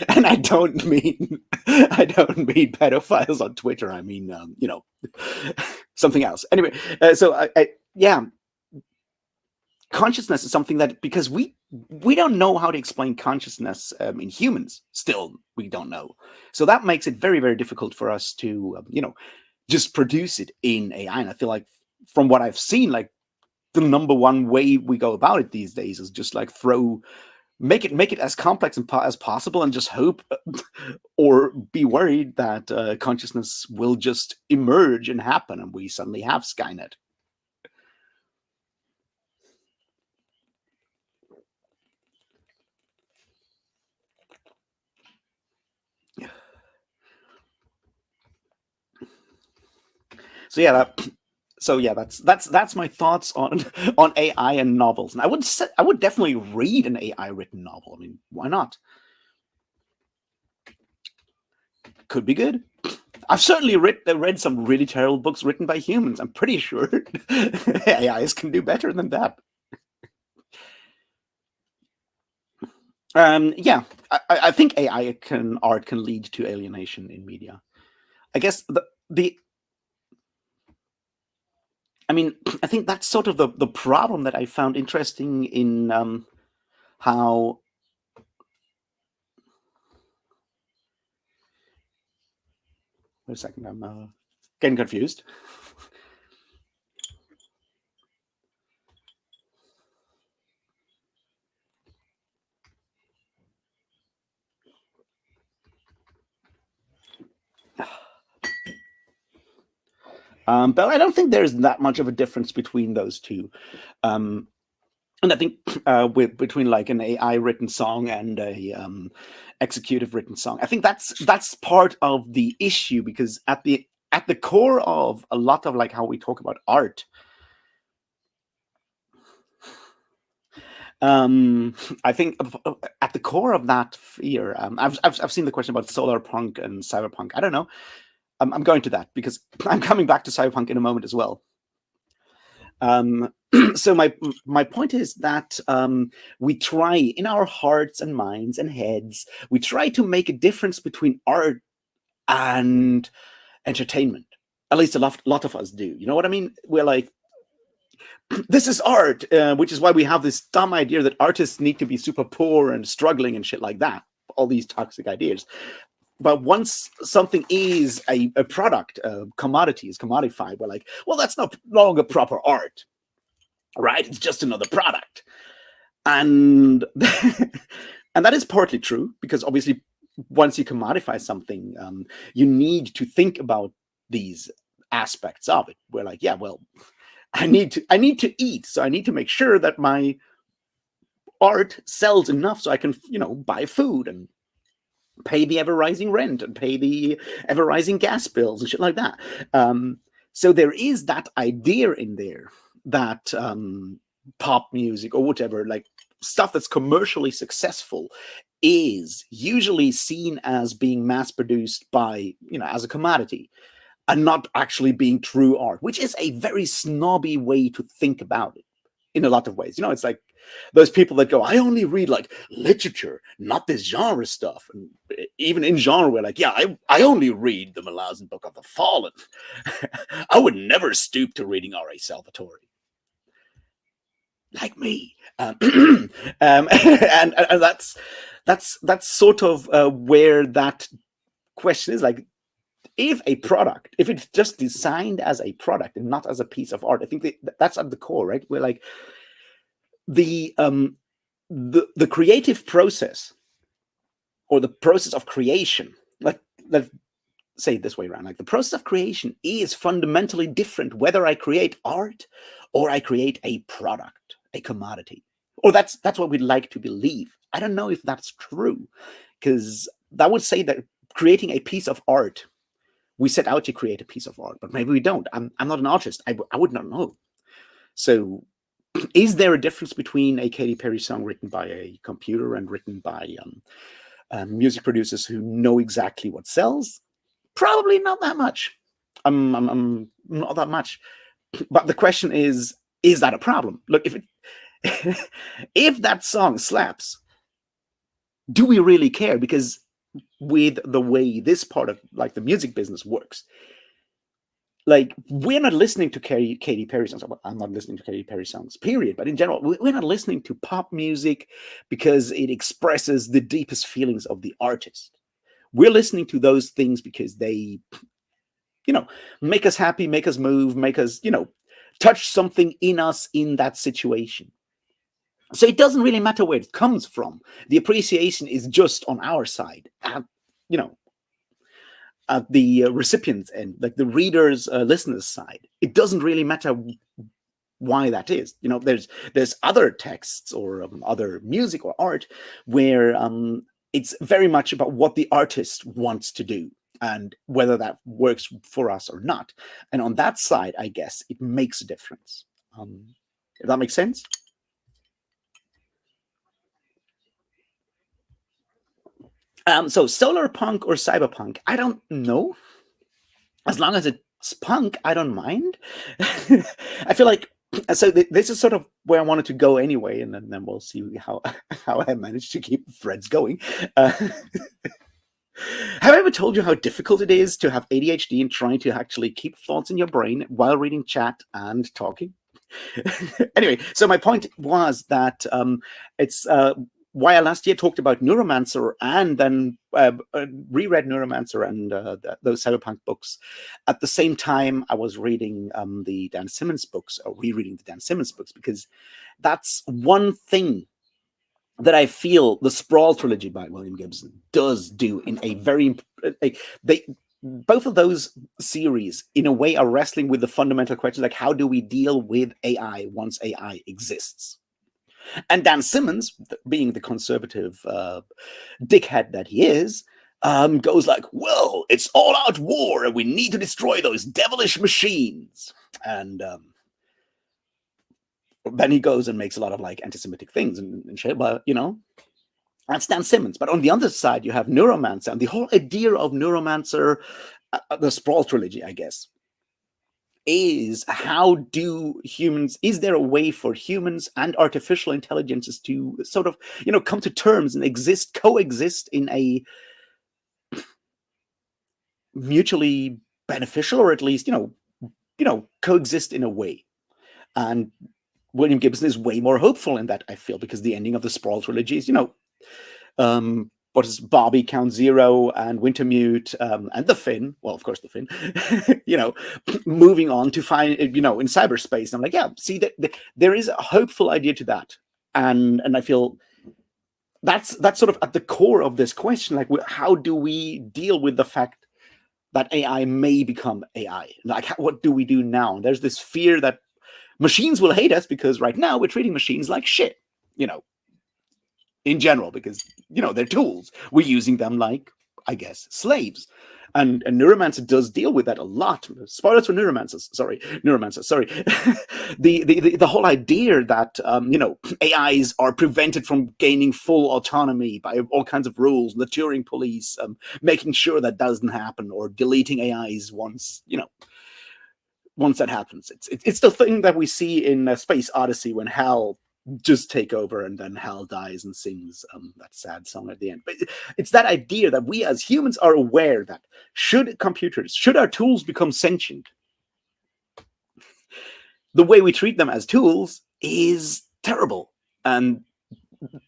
And I don't mean pedophiles on Twitter. I mean something else. Anyway, consciousness is something that, because we don't know how to explain consciousness in humans. Still, we don't know. So that makes it very, very difficult for us to just produce it in AI. And I feel like, from what I've seen, like the number one way we go about it these days is just like make it as complex as possible, and just hope or be worried that consciousness will just emerge and happen, and we suddenly have Skynet. That's my thoughts on AI and novels. And I would definitely read an AI written novel. I mean, why not? Could be good. I've certainly read some really terrible books written by humans. I'm pretty sure AIs can do better than that. I think AI art can lead to alienation in media. I guess I think that's sort of the problem that I found interesting in how. Wait a second, I'm getting confused. But I don't think there's that much of a difference between those two. And I think between like an AI written song and a executive written song, I think that's part of the issue, because at the core of a lot of like how we talk about art, I think at the core of that fear, I've seen the question about solar punk and cyberpunk. I don't know. I'm going to that because I'm coming back to cyberpunk in a moment as well. So my point is that we try, in our hearts and minds and heads, we try to make a difference between art and entertainment. At least a lot of us do. You know what I mean? We're like, this is art, which is why we have this dumb idea that artists need to be super poor and struggling and shit like that. All these toxic ideas. But once something is a product, a commodity is commodified, we're like, well, that's no longer proper art, right? It's just another product. And and that is partly true, because obviously once you commodify something, you need to think about these aspects of it. We're like, yeah, well, I need to eat, so I need to make sure that my art sells enough so I can, buy food and pay the ever-rising rent and pay the ever-rising gas bills and shit like that. So there is that idea in there that pop music or whatever, like stuff that's commercially successful, is usually seen as being mass-produced by, as a commodity, and not actually being true art, which is a very snobby way to think about it in a lot of ways. It's like those people that go, I only read like literature, not this genre stuff. And even in genre, we're like, yeah, I only read the Malazan Book of the Fallen. I would never stoop to reading R.A. Salvatore. Like me. And that's sort of where that question is like, if it's just designed as a product and not as a piece of art, I think that's at the core, right? We're like the creative process, or the process of creation, let's say it this way around, like the process of creation is fundamentally different whether I create art or I create a product, a commodity. Or that's what we'd like to believe. I don't know if that's true, because that would say that creating a piece of art, we set out to create a piece of art, but maybe we don't. I'm not an artist. I would not know. So is there a difference between a Katy Perry song written by a computer and written by music producers who know exactly what sells? Probably not that much. I'm not that much. But the question is that a problem? Look, if that song slaps, do we really care? Because with the way this part of like the music business works, like we're not listening to Katy Perry songs. I'm not listening to Katy Perry songs, period. But in general, we're not listening to pop music because it expresses the deepest feelings of the artist. We're listening to those things because they, make us happy, make us move, make us, touch something in us in that situation. So it doesn't really matter where it comes from. The appreciation is just on our side, at the recipient's end, like the reader's, listener's side. It doesn't really matter why that is. There's other texts or other music or art where it's very much about what the artist wants to do and whether that works for us or not. And on that side, I guess it makes a difference. If that makes sense. So solar punk or cyberpunk, I don't know. As long as it's punk, I don't mind. I feel like, so this is sort of where I wanted to go anyway, and then we'll see how I manage to keep threads going. Have I ever told you how difficult it is to have ADHD and trying to actually keep thoughts in your brain while reading chat and talking? Anyway, so my point was that it's why I last year talked about Neuromancer and then reread Neuromancer and those Cyberpunk books. At the same time, I was reading the Dan Simmons books, or rereading the Dan Simmons books, because that's one thing that I feel the Sprawl trilogy by William Gibson does do in a very... both of those series, in a way, are wrestling with the fundamental question, like, how do we deal with AI once AI exists? And Dan Simmons, being the conservative dickhead that he is, goes like, well, it's all-out war, and we need to destroy those devilish machines. And then he goes and makes a lot of like anti-Semitic things and shit, but that's Dan Simmons. But on the other side, you have Neuromancer, and the whole idea of Neuromancer, the Sprawl trilogy, I guess, is how do humans, is there a way for humans and artificial intelligences to sort of, come to terms and coexist in a mutually beneficial, or at least, coexist in a way? And William Gibson is way more hopeful in that, I feel, because the ending of the Sprawl trilogy is, what is Bobby, Count Zero, and Wintermute, and the Finn, well, of course, the Finn, moving on to find, in cyberspace. And I'm like, yeah, see, there is a hopeful idea to that. And I feel that's sort of at the core of this question, like, how do we deal with the fact that AI may become AI? Like, what do we do now? And there's this fear that machines will hate us because right now we're treating machines like shit, in general, because, they're tools. We're using them like, I guess, slaves. And Neuromancer does deal with that a lot. Spoilers for Neuromancer. Sorry. The whole idea that, AIs are prevented from gaining full autonomy by all kinds of rules, the Turing police, making sure that doesn't happen, or deleting AIs once that happens. It's the thing that we see in Space Odyssey when Hal just take over and then Hal dies and sings that sad song at the end. But it's that idea that we as humans are aware that should our tools become sentient, the way we treat them as tools is terrible. And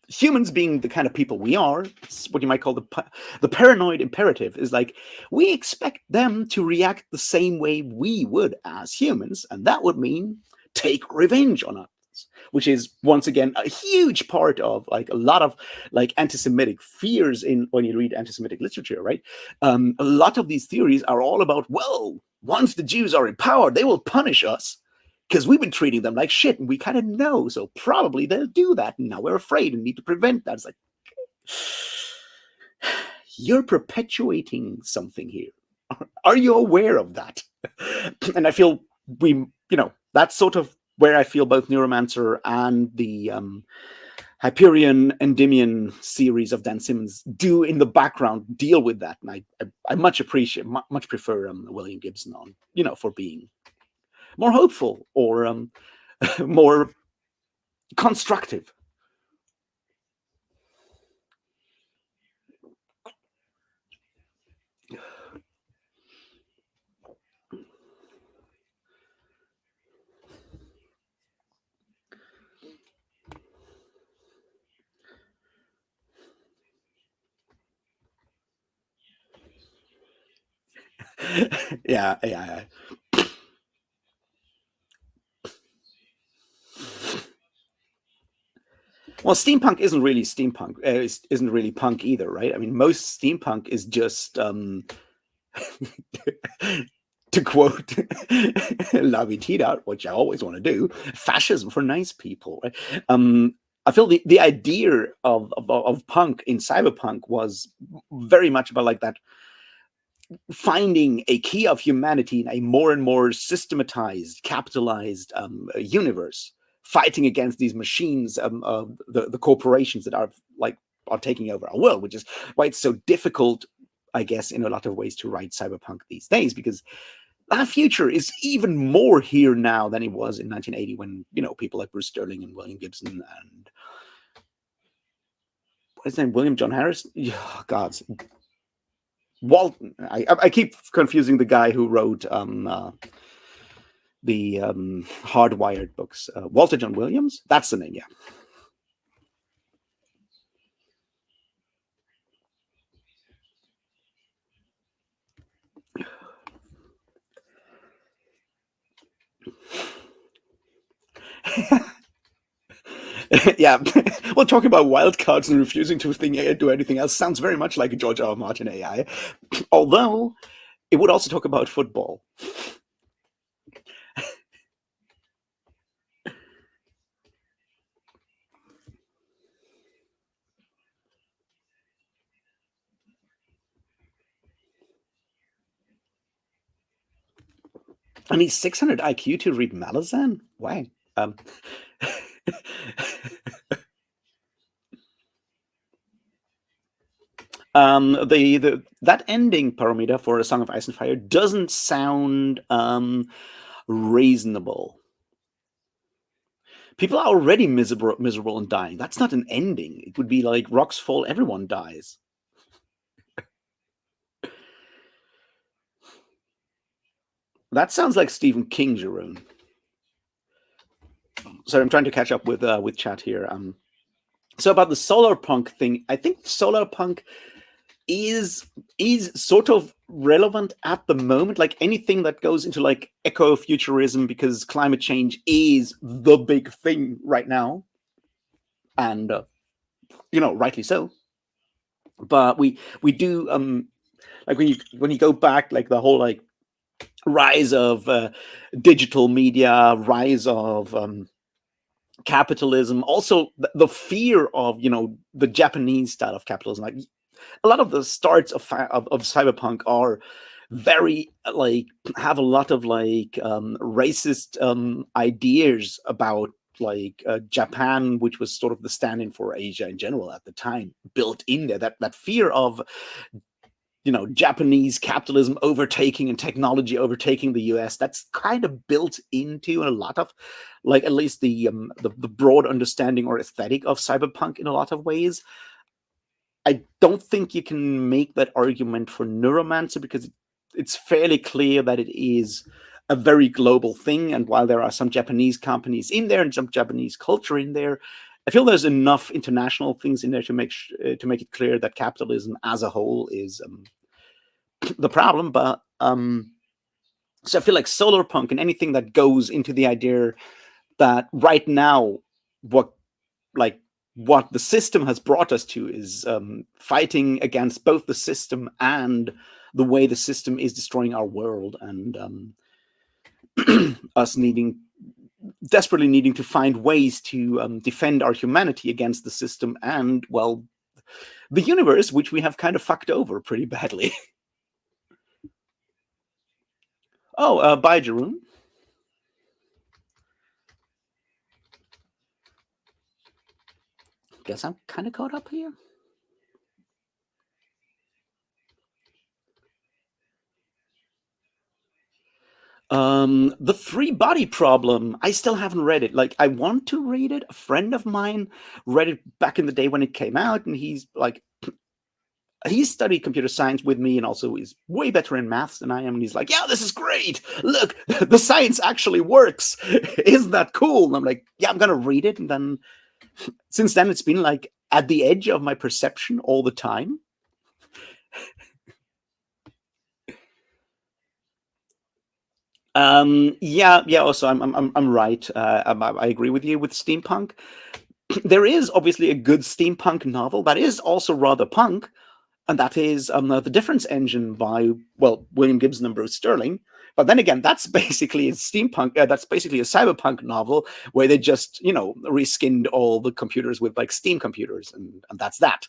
humans being the kind of people we are, it's what you might call the paranoid imperative, is like we expect them to react the same way we would as humans, and that would mean take revenge on us, which is once again a huge part of like a lot of like anti-Semitic fears in when you read anti-Semitic literature, right? A lot of these theories are all about, well, once the Jews are in power, they will punish us because we've been treating them like shit and we kind of know, so probably they'll do that, and now we're afraid and need to prevent that. It's like, you're perpetuating something here. Are you aware of that? And I feel that's sort of where I feel both Neuromancer and the Hyperion Endymion series of Dan Simmons do in the background deal with that, and I much prefer William Gibson on, for being more hopeful or more constructive. Yeah. Well, steampunk isn't really steampunk. Isn't really punk either, right? I mean, most steampunk is just, to quote La Vitida, which I always want to do, fascism for nice people, right? I feel the idea of punk in cyberpunk was very much about like that, finding a key of humanity in a more and more systematized, capitalized universe, fighting against these machines, the corporations that are taking over our world, which is why it's so difficult, I guess, in a lot of ways to write cyberpunk these days, because that future is even more here now than it was in 1980 when, people like Bruce Sterling and William Gibson and what's his name, William John Harris? Oh, God. I keep confusing the guy who wrote the Hardwired books. Walter John Williams? That's the name, yeah. Yeah. Well, talking about wildcards and refusing to do anything else sounds very much like a George R. R. Martin AI. Although, it would also talk about football. I need 600 IQ to read Malazan? Why? That ending parameter for A Song of Ice and Fire doesn't sound reasonable. People are already miserable and dying. That's not an ending. It would be like rocks fall, everyone dies. That sounds like Stephen King, Jeroen. Sorry, I'm trying to catch up with chat here. So about the solar punk thing, I think solar punk is sort of relevant at the moment, like anything that goes into like eco-futurism, because climate change is the big thing right now, and rightly so. But we do like when you go back, like the whole like rise of digital media, rise of capitalism, also the fear of the Japanese style of capitalism. Like a lot of the starts of cyberpunk are very like have a lot of like racist ideas about like Japan, which was sort of the stand-in for Asia in general at the time, built in there. That fear of Japanese capitalism overtaking and technology overtaking the US, that's kind of built into a lot of like at least the broad understanding or aesthetic of cyberpunk in a lot of ways. I don't think you can make that argument for Neuromancer because it's fairly clear that it is a very global thing. And while there are some Japanese companies in there and some Japanese culture in there, I feel there's enough international things in there to make it clear that capitalism as a whole is the problem. But so I feel like solar punk and anything that goes into the idea that right now what the system has brought us to is fighting against both the system and the way the system is destroying our world, and us desperately needing to find ways to defend our humanity against the system and, well, the universe, which we have kind of fucked over pretty badly. Oh, bye, Jeroen. Guess I'm kind of caught up here. The Three Body Problem, I still haven't read it. Like, I want to read it. A friend of mine read it back in the day when it came out, and he's like, he studied computer science with me, and also is way better in maths than I am. And he's like, yeah, this is great. Look, the science actually works. Isn't that cool? And I'm like, yeah, I'm going to read it. And then since then, it's been like at the edge of my perception all the time. Yeah. Also, I'm right. I agree with you with steampunk. There is obviously a good steampunk novel that is also rather punk, and that is The Difference Engine by, well, William Gibson and Bruce Sterling. But then again, that's basically a steampunk. That's basically a cyberpunk novel where they just, reskinned all the computers with like steam computers, and that's that.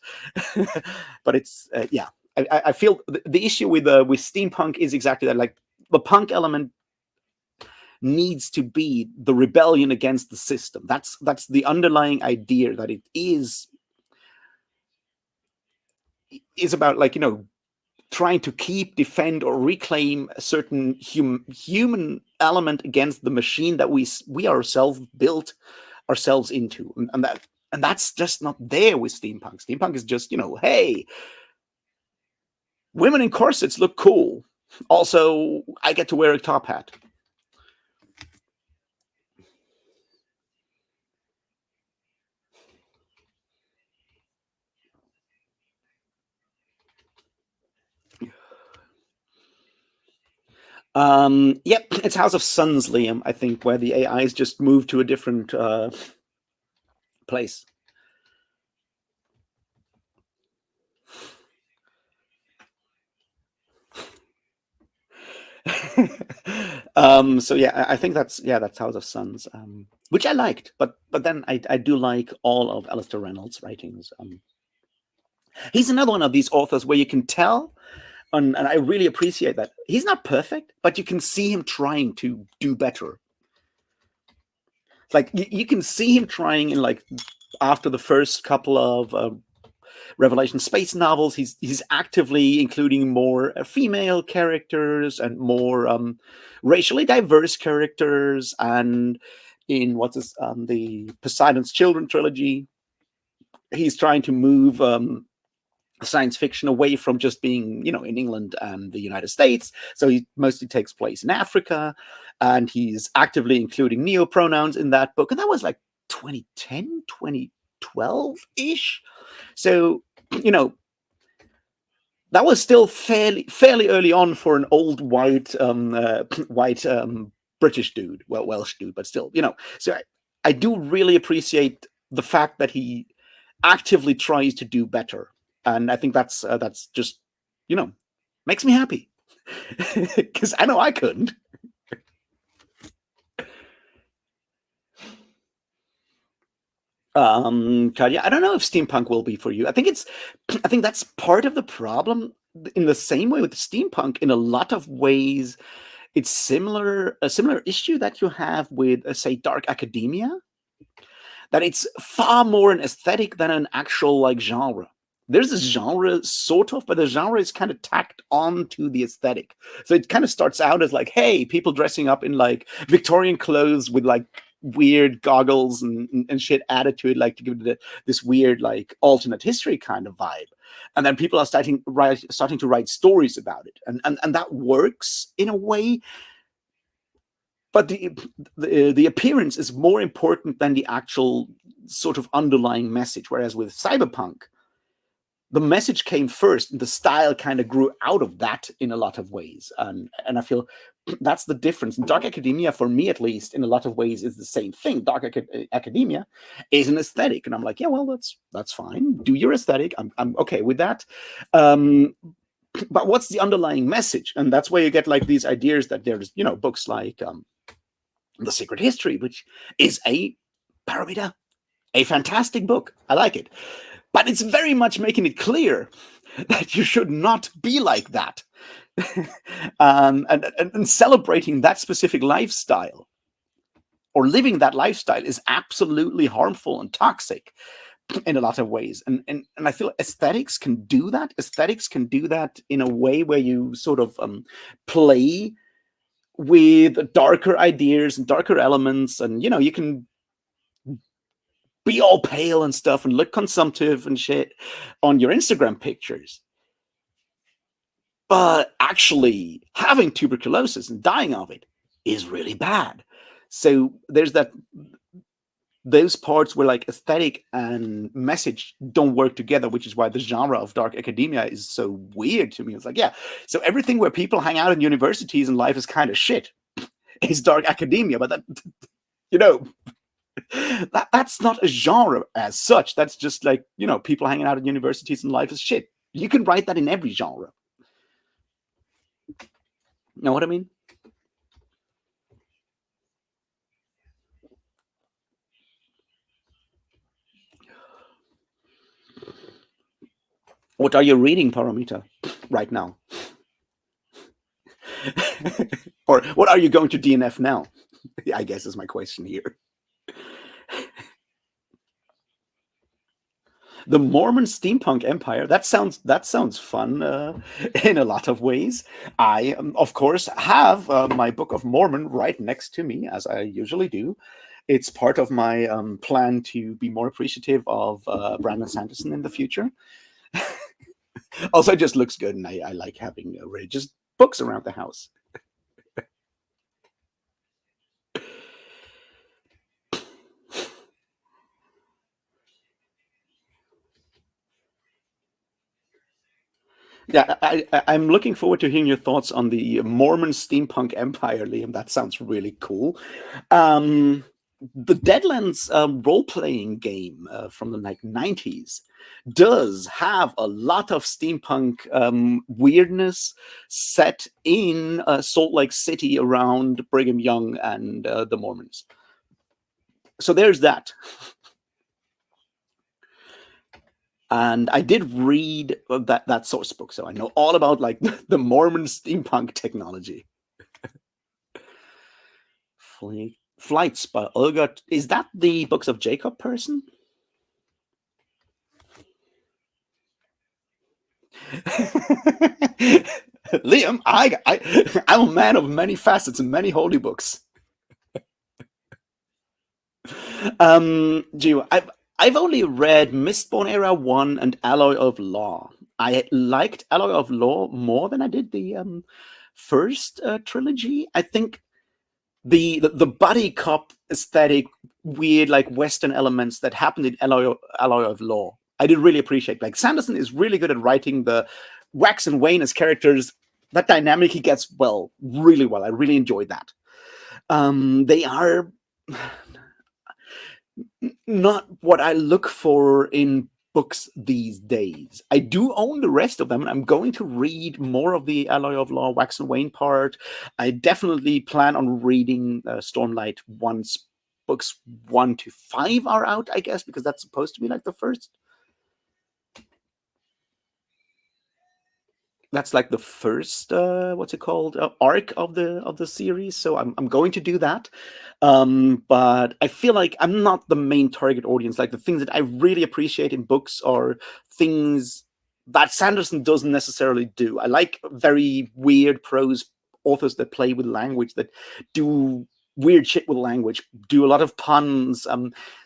But it's yeah. I feel the issue with steampunk is exactly that. Like, the punk element needs to be the rebellion against the system. That's the underlying idea, that it is about, like, trying to keep, defend, or reclaim a certain human element against the machine that we ourselves built ourselves into, and that's just not there with steampunk. Steampunk is just, hey, women in corsets look cool. Also, I get to wear a top hat. Yep, it's House of Suns, Liam, I think, where the AIs just moved to a different place. So yeah, I think that's House of Suns, which I liked, but then I do like all of Alistair Reynolds' writings. He's another one of these authors where you can tell, and I really appreciate that he's not perfect, but you can see him trying to do better. Like, you can see him trying in, like, after the first couple of Revelation Space novels, he's actively including more female characters and more racially diverse characters. And in the Poseidon's Children trilogy, he's trying to move science fiction away from just being, in England and the United States. So he mostly takes place in Africa, and he's actively including neo-pronouns in that book. And that was like 2010, 2012-ish. So, that was still fairly early on for an old white British dude, well, Welsh dude, but still, So I do really appreciate the fact that he actively tries to do better, and I think that's just, makes me happy, because I know I couldn't. Katya, I don't know if steampunk will be for you. I think that's part of the problem. In the same way with steampunk, in a lot of ways, it's a similar issue that you have with, say, dark academia, that it's far more an aesthetic than an actual, like, genre. There's a genre, sort of, but the genre is kind of tacked on to the aesthetic. So it kind of starts out as like, hey, people dressing up in like Victorian clothes with like weird goggles and shit added to it, like to give it this weird, like, alternate history kind of vibe. And then people are starting to write stories about it, and that works in a way. but the appearance is more important than the actual sort of underlying message. Whereas with Cyberpunk, the message came first, and the style kind of grew out of that in a lot of ways. And I feel that's the difference. And Dark Academia, for me at least, in a lot of ways, is the same thing. Dark Academia is an aesthetic, and I'm like, yeah, well, that's fine. Do your aesthetic. I'm okay with that. But what's the underlying message? And that's where you get like these ideas that there's, books like The Secret History, which is a barometer, a fantastic book. I like it. But it's very much making it clear that you should not be like that. And celebrating that specific lifestyle or living that lifestyle is absolutely harmful and toxic in a lot of ways. And I feel aesthetics can do that. Aesthetics can do that in a way where you sort of play with darker ideas and darker elements. And, you can be all pale and stuff and look consumptive and shit on your Instagram pictures. But actually having tuberculosis and dying of it is really bad. So there's those parts where like aesthetic and message don't work together, which is why the genre of Dark Academia is so weird to me. It's like, yeah, so everything where people hang out in universities and life is kind of shit is Dark Academia. But that, that's not a genre as such. That's just like, people hanging out at universities and life is shit. You can write that in every genre. Know what I mean? What are you reading, Paramita, right now? Or what are you going to DNF now? I guess is my question here. The Mormon steampunk empire. That sounds fun in a lot of ways. I, of course, have my Book of Mormon right next to me, as I usually do. It's part of my plan to be more appreciative of Brandon Sanderson in the future. Also, it just looks good, and I like having religious books around the house. Yeah, I'm looking forward to hearing your thoughts on the Mormon steampunk empire, Liam. That sounds really cool. The Deadlands role-playing game from the 90s does have a lot of steampunk weirdness set in Salt Lake City around Brigham Young and the Mormons. So there's that. And I did read that source book, so I know all about like the Mormon steampunk technology. Flights by Olga. Is that the Books of Jacob person? Liam, I'm a man of many facets and many holy books. Gio, I've only read Mistborn Era 1 and Alloy of Law. I liked Alloy of Law more than I did the first trilogy. I think the buddy cop aesthetic, weird like Western elements that happened in Alloy of Law, I did really appreciate. Like Sanderson is really good at writing the Wax and Wayne as characters. That dynamic he gets really well. I really enjoyed that. They are not what I look for in books these days. I do own the rest of them, and I'm going to read more of the Alloy of Law, Wax and Wayne part. I definitely plan on reading Stormlight once books 1 to 5 are out, I guess, because that's supposed to be like the first. That's like the first what's it called, arc of the series. So I'm going to do that, but I feel like I'm not the main target audience. Like the things that I really appreciate in books are things that Sanderson doesn't necessarily do. I like very weird prose authors that play with language, that do weird shit with language, do a lot of puns,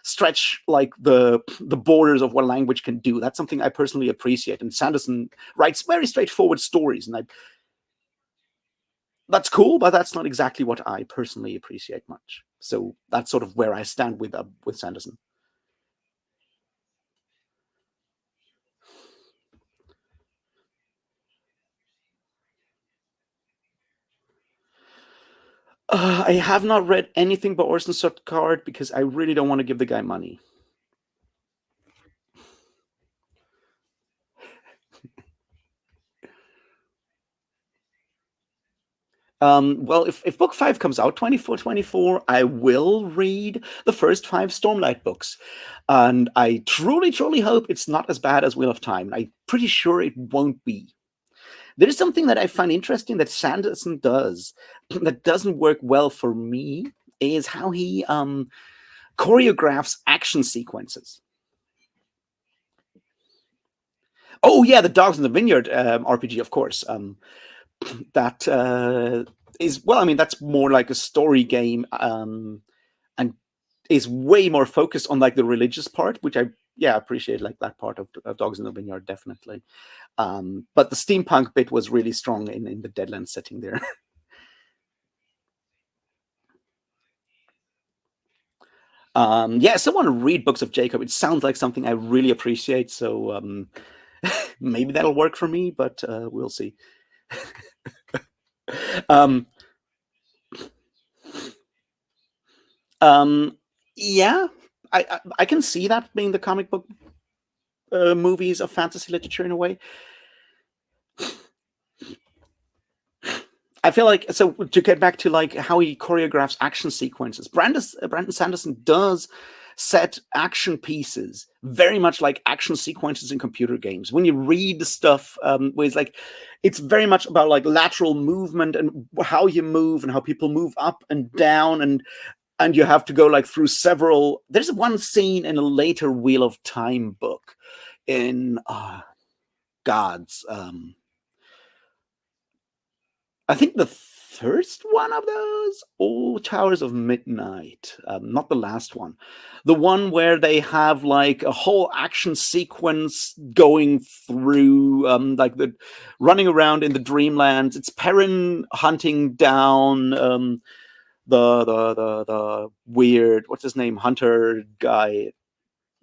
stretch like the borders of what language can do. That's something I personally appreciate. And Sanderson writes very straightforward stories, and that's cool, but that's not exactly what I personally appreciate much. So that's sort of where I stand with Sanderson. I have not read anything by Orson Scott Card because I really don't want to give the guy money. Well, if book 5 comes out 24/24, I will read the first 5 Stormlight books. And I truly, truly hope it's not as bad as Wheel of Time. I'm pretty sure it won't be. There is something that I find interesting that Sanderson does that doesn't work well for me, is how he choreographs action sequences. Oh yeah, the Dogs in the Vineyard RPG, of course. That is, well, I mean, that's more like a story game, and is way more focused on like the religious part, which I appreciate, like that part of Dogs in the Vineyard, definitely. But the steampunk bit was really strong in the Deadlands setting there. Someone read Books of Jacob. It sounds like something I really appreciate, so maybe that'll work for me, but we'll see. um, yeah, I can see that being the comic book movies of fantasy literature in a way. I feel like, so to get back to like how he choreographs action sequences, Brandon Sanderson does set action pieces very much like action sequences in computer games. When you read the stuff, where it's very much about like lateral movement and how you move and how people move up and down, and you have to go like through several. There's one scene in a later Wheel of Time book in Gods. I think the first one of those, Towers of Midnight, not the last one. The one where they have like a whole action sequence going through, like the running around in the Dreamlands. It's Perrin hunting down the weird, what's his name, hunter guy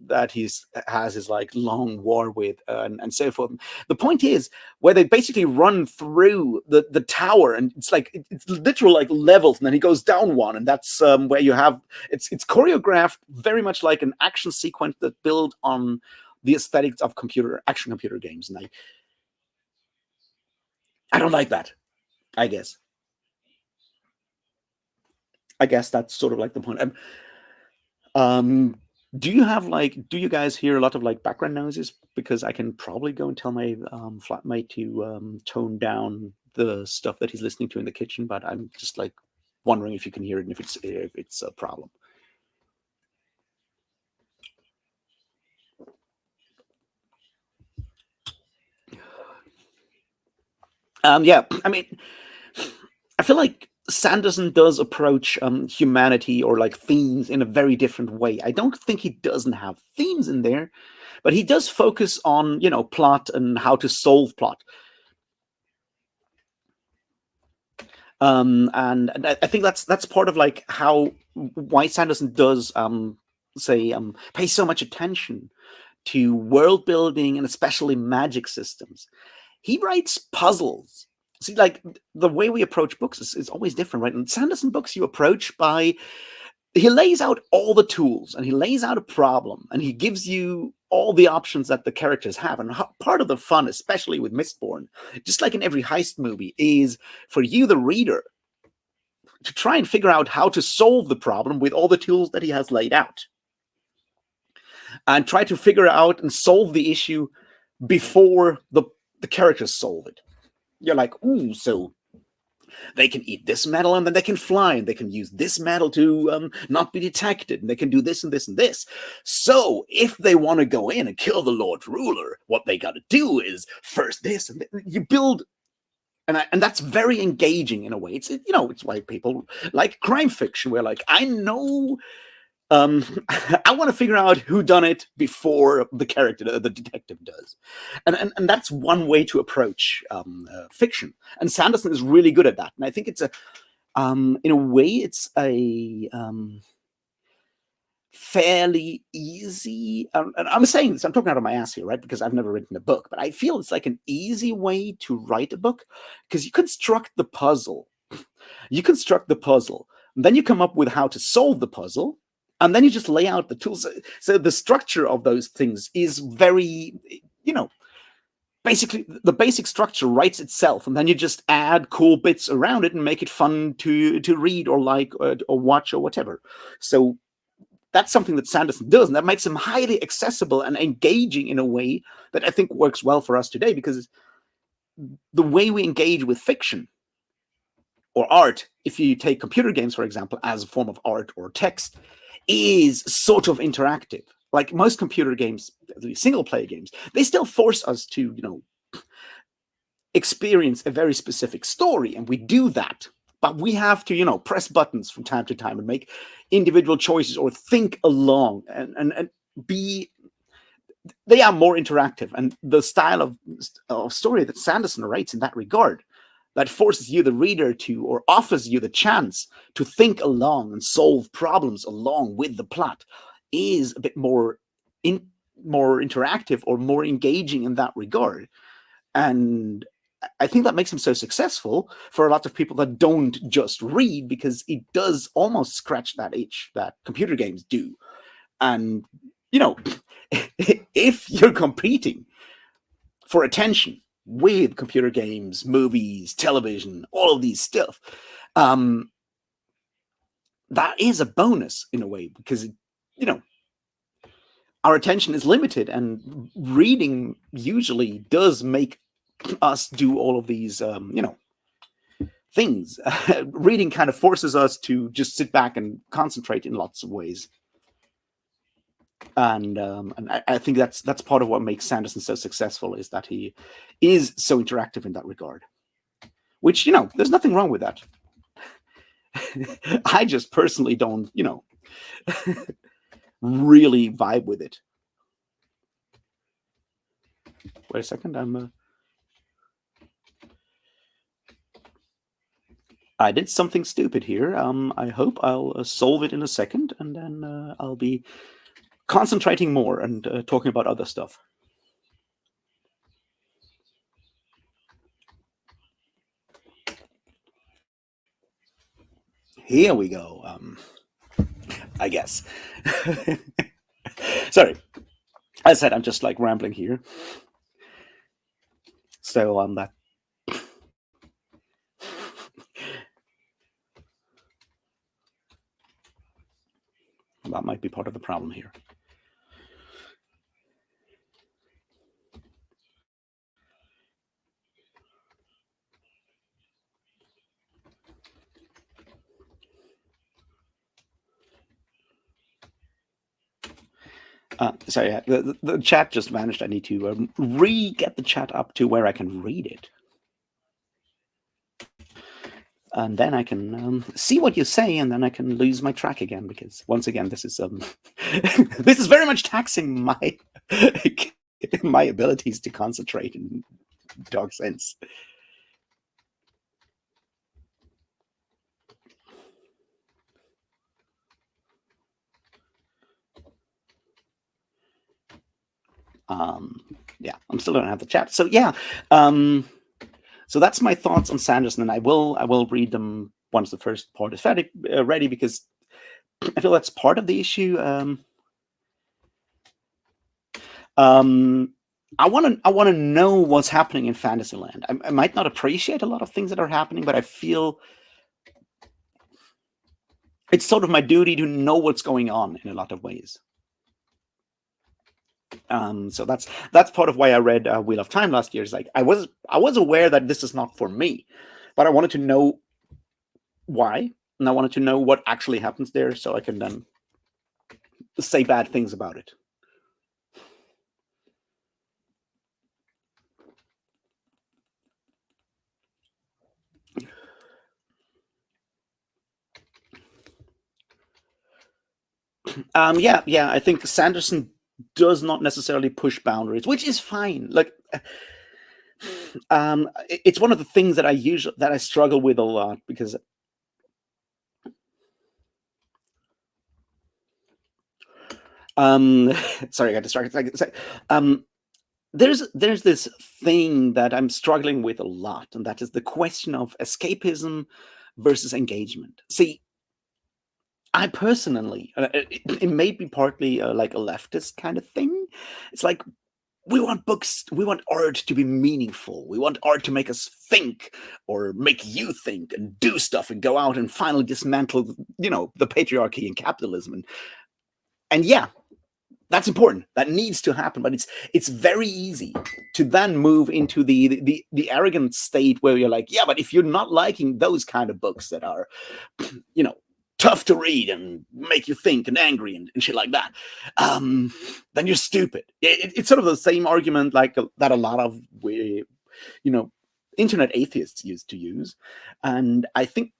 that has his like long war with, and so forth. The point is where they basically run through the tower, and it's like it's literal like levels, and then he goes down one, and that's where you have it's choreographed very much like an action sequence that build on the aesthetics of action computer games, and I don't like that. I guess that's sort of like the point. Do you guys hear a lot of like background noises? Because I can probably go and tell my flatmate to tone down the stuff that he's listening to in the kitchen, but I'm just like wondering if you can hear it and if it's a problem. Yeah, I mean, I feel like Sanderson does approach humanity or like themes in a very different way. I don't think he doesn't have themes in there, but he does focus on, plot and how to solve plot. And I think that's part of like why Sanderson does pay so much attention to world building and especially magic systems. He writes puzzles. See, like the way we approach books is always different, right? In Sanderson books, you approach by he lays out all the tools and he lays out a problem and he gives you all the options that the characters have. And part of the fun, especially with Mistborn, just like in every heist movie, is for you, the reader, to try and figure out how to solve the problem with all the tools that he has laid out. And try to figure out and solve the issue before the characters solve it. You're like, ooh, so they can eat this metal and then they can fly and they can use this metal to not be detected and they can do this and this and this. So if they want to go in and kill the Lord Ruler, what they got to do is first this and you build. And that's very engaging in a way. It's why people like crime fiction, where like I know I want to figure out who done it before the character, the detective, does, and that's one way to approach fiction. And Sanderson is really good at that. And I think it's in a way, it's a fairly easy. And I'm saying this, I'm talking out of my ass here, right? Because I've never written a book, but I feel it's like an easy way to write a book because you construct the puzzle. Then you come up with how to solve the puzzle, and then you just lay out the tools. So the structure of those things is very, basically the basic structure writes itself, and then you just add cool bits around it and make it fun to read or like or watch or whatever. So that's something that Sanderson does, and that makes him highly accessible and engaging in a way that I think works well for us today, because the way we engage with fiction or art, if you take computer games, for example, as a form of art or text, is sort of interactive. Like most computer games, single player games, they still force us to, experience a very specific story, and we do that. But we have to, press buttons from time to time and make individual choices or think along and be. They are more interactive, and the style of story that Sanderson writes in that regard, that forces you, the reader, to, or offers you the chance to think along and solve problems along with the plot, is a bit more interactive or more engaging in that regard. And I think that makes him so successful for a lot of people that don't just read, because it does almost scratch that itch that computer games do. And, if you're competing for attention with computer games, movies, television, all of these stuff, that is a bonus in a way, because, our attention is limited, and reading usually does make us do all of these, things. Reading kind of forces us to just sit back and concentrate in lots of ways. And I think that's part of what makes Sanderson so successful, is that he is so interactive in that regard. Which, there's nothing wrong with that. I just personally don't, really vibe with it. Wait a second, I did something stupid here. I hope I'll solve it in a second, and then I'll be concentrating more and talking about other stuff. Here we go. I guess. Sorry. As I said, I'm just like rambling here. So that. That might be part of the problem here. Sorry, the chat just vanished. I need to get the chat up to where I can read it. And then I can see what you say, and then I can lose my track again, because once again, this is this is very much taxing my my abilities to concentrate in dark sense. Yeah, I'm still don't have the chat. So yeah, so that's my thoughts on Sanderson, and I will read them once the first part is ready, because I feel that's part of the issue. I want to know what's happening in Fantasyland. I might not appreciate a lot of things that are happening, but I feel it's sort of my duty to know what's going on in a lot of ways. So that's part of why I read Wheel of Time last year. Is like I was aware that this is not for me, but I wanted to know why, and I wanted to know what actually happens there, so I can then say bad things about it. Yeah. I think Sanderson does not necessarily push boundaries, which is fine. Like, it's one of the things that I struggle with a lot because sorry, I got distracted. There's this thing that I'm struggling with a lot, and that is the question of escapism versus engagement. See, I personally, it may be partly like a leftist kind of thing. It's like we want books, we want art to be meaningful. We want art to make us think or make you think and do stuff and go out and finally dismantle, the patriarchy and capitalism. And yeah, that's important. That needs to happen, but it's very easy to then move into the arrogant state where you're like, yeah, but if you're not liking those kind of books that are, tough to read and make you think and angry and shit like that, then you're stupid. It's sort of the same argument like that a lot of internet atheists used to use, and I think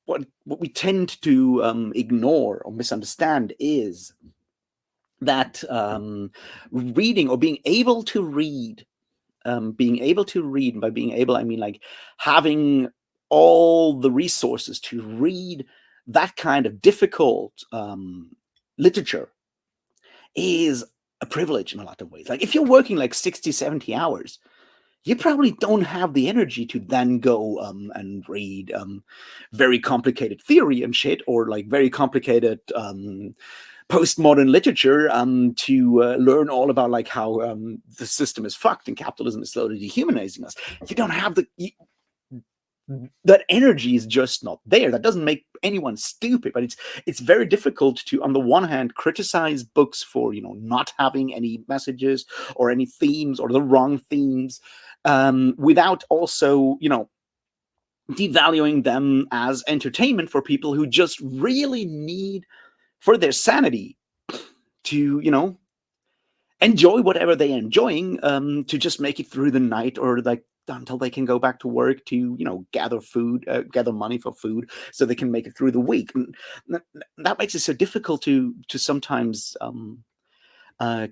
what we tend to ignore or misunderstand is that reading or being able to read, by being able, I mean like having all the resources to read that kind of difficult literature is a privilege in a lot of ways. Like if you're working like 60, 70 hours, you probably don't have the energy to then go and read very complicated theory and shit, or like very complicated postmodern literature to learn all about like how the system is fucked and capitalism is slowly dehumanizing us. You don't have that energy is just not there. That doesn't make anyone stupid, but it's very difficult to, on the one hand, criticize books for not having any messages or any themes or the wrong themes, without also devaluing them as entertainment for people who just really need, for their sanity, to enjoy whatever they're enjoying, to just make it through the night, or like until they can go back to work to gather money for food so they can make it through the week. And that makes it so difficult to sometimes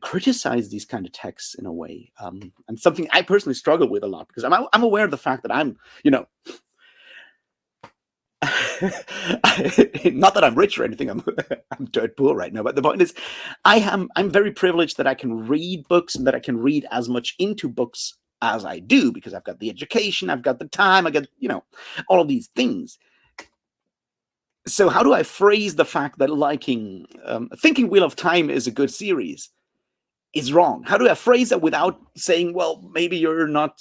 criticize these kind of texts in a way, and something I personally struggle with a lot, because I'm aware of the fact that I'm not that I'm rich or anything. I'm dirt poor right now. But the point is, I'm very privileged that I can read books and that I can read as much into books as I do, because I've got the education, I've got the time, I got all of these things. So how do I phrase the fact that liking thinking Wheel of Time is a good series is wrong? How do I phrase that without saying, well, maybe you're not,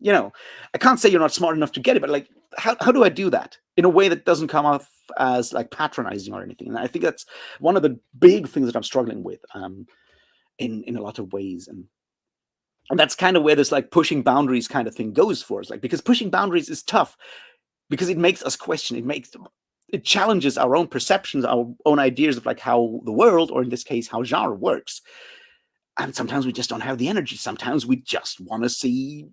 I can't say you're not smart enough to get it, but like, how do I do that in a way that doesn't come off as like patronizing or anything? And I think that's one of the big things that I'm struggling with in a lot of ways. And that's kind of where this like pushing boundaries kind of thing goes for us. Like, because pushing boundaries is tough because it makes us question, it challenges our own perceptions, our own ideas of like how the world, or in this case, how genre works. And sometimes we just don't have the energy. Sometimes we just want to see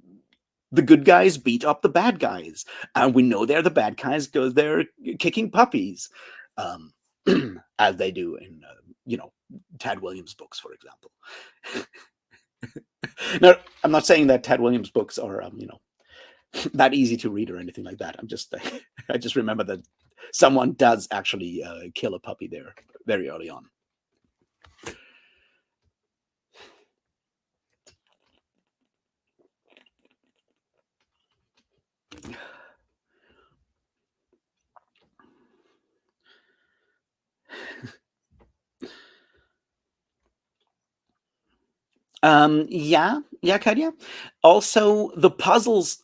the good guys beat up the bad guys, and we know they're the bad guys because they're kicking puppies, as they do in Tad Williams books, for example. Now, I'm not saying that Tad Williams books are that easy to read or anything like that. I just remember that someone does actually kill a puppy there very early on. Yeah, Kadia. Also, the puzzles,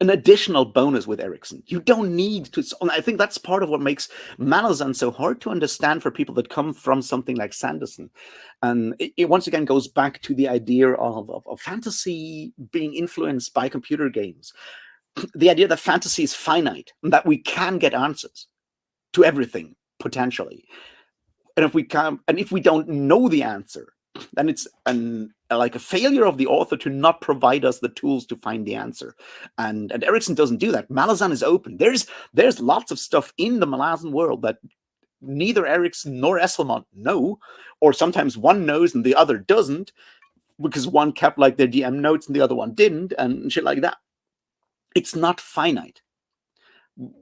an additional bonus with Erikson. You don't need to. I think that's part of what makes Malazan so hard to understand for people that come from something like Sanderson. And it once again goes back to the idea of fantasy being influenced by computer games. The idea that fantasy is finite and that we can get answers to everything potentially. And if we don't know the answer, then it's like a failure of the author to not provide us the tools to find the answer. And Erikson doesn't do that. Malazan is open. There's lots of stuff in the Malazan world that neither Erikson nor Esselmont know, or sometimes one knows and the other doesn't, because one kept like their DM notes and the other one didn't, and shit like that. It's not finite.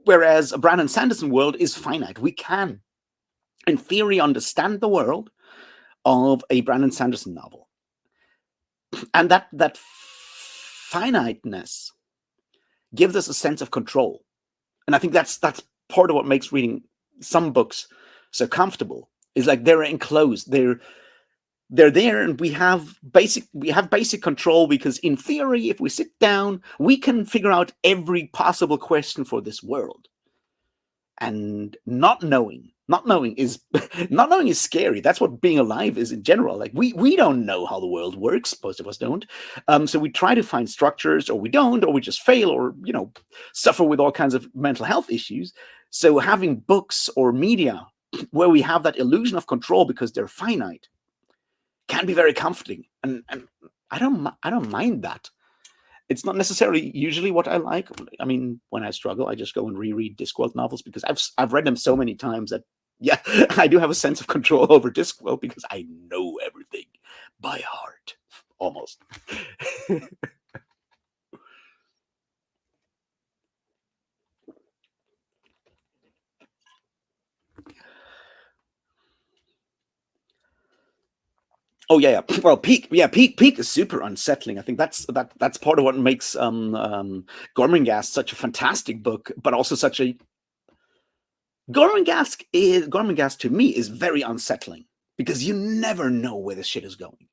Whereas a Brandon Sanderson world is finite. We can, in theory, understand the world of a Brandon Sanderson novel. And that finiteness gives us a sense of control. And I think that's part of what makes reading some books so comfortable, is like they're enclosed. They're there, and we have basic control, because in theory, if we sit down, we can figure out every possible question for this world. And not knowing is not knowing is scary. That's what being alive is in general. Like we don't know how the world works. Most of us don't. So we try to find structures, or we don't, or we just fail, or suffer with all kinds of mental health issues. So having books or media where we have that illusion of control because they're finite can be very comforting, and I don't mind that. It's not necessarily usually what I like. I mean, when I struggle, I just go and reread Discworld novels, because I've read them so many times that, yeah, I do have a sense of control over Discworld, because I know everything by heart, almost. Oh yeah. Well, Peak is super unsettling. I think that's part of what makes Gormenghast such a fantastic book, but also such a Gormenghast to me is very unsettling, because you never know where the shit is going,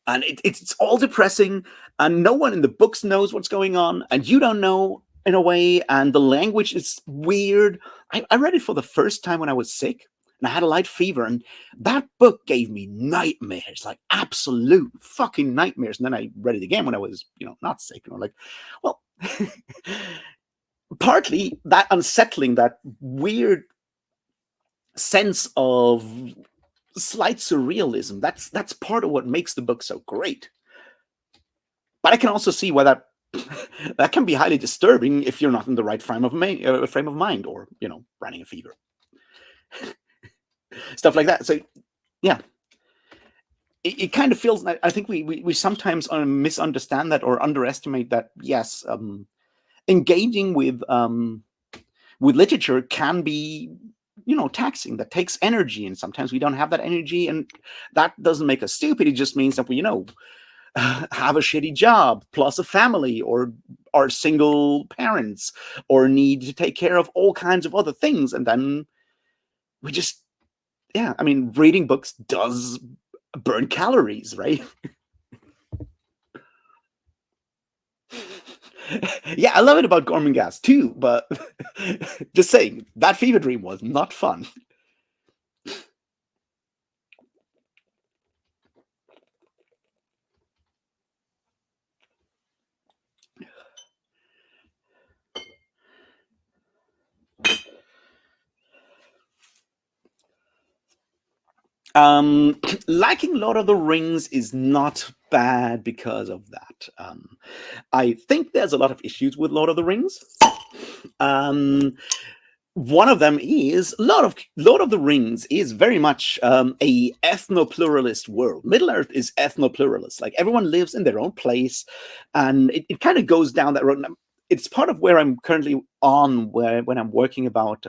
and it's all depressing, and no one in the books knows what's going on, and you don't know in a way, and the language is weird. I read it for the first time when I was sick, and I had a light fever, and that book gave me nightmares, like absolute fucking nightmares. And then I read it again when I was, not sick, and I'm like, well, partly that unsettling, that weird sense of slight surrealism, that's part of what makes the book so great. But I can also see why that can be highly disturbing if you're not in the right frame of mind, or running a fever. Stuff like that. So yeah, it kind of feels like, I think we sometimes misunderstand that, or underestimate that. Yes, engaging with literature can be taxing. That takes energy, and sometimes we don't have that energy, and that doesn't make us stupid. It just means that we have a shitty job, plus a family, or are single parents, or need to take care of all kinds of other things, and then we just, yeah, I mean, reading books does burn calories, right? Yeah, I love it about Gormenghast too, but just saying, that fever dream was not fun. Liking Lord of the Rings is not bad because of that. I think there's a lot of issues with Lord of the Rings. One of them is Lord of the Rings is very much a ethno-pluralist world. Middle Earth is ethno-pluralist. Like, everyone lives in their own place, and it kind of goes down that road. It's part of where I'm currently on, when I'm working about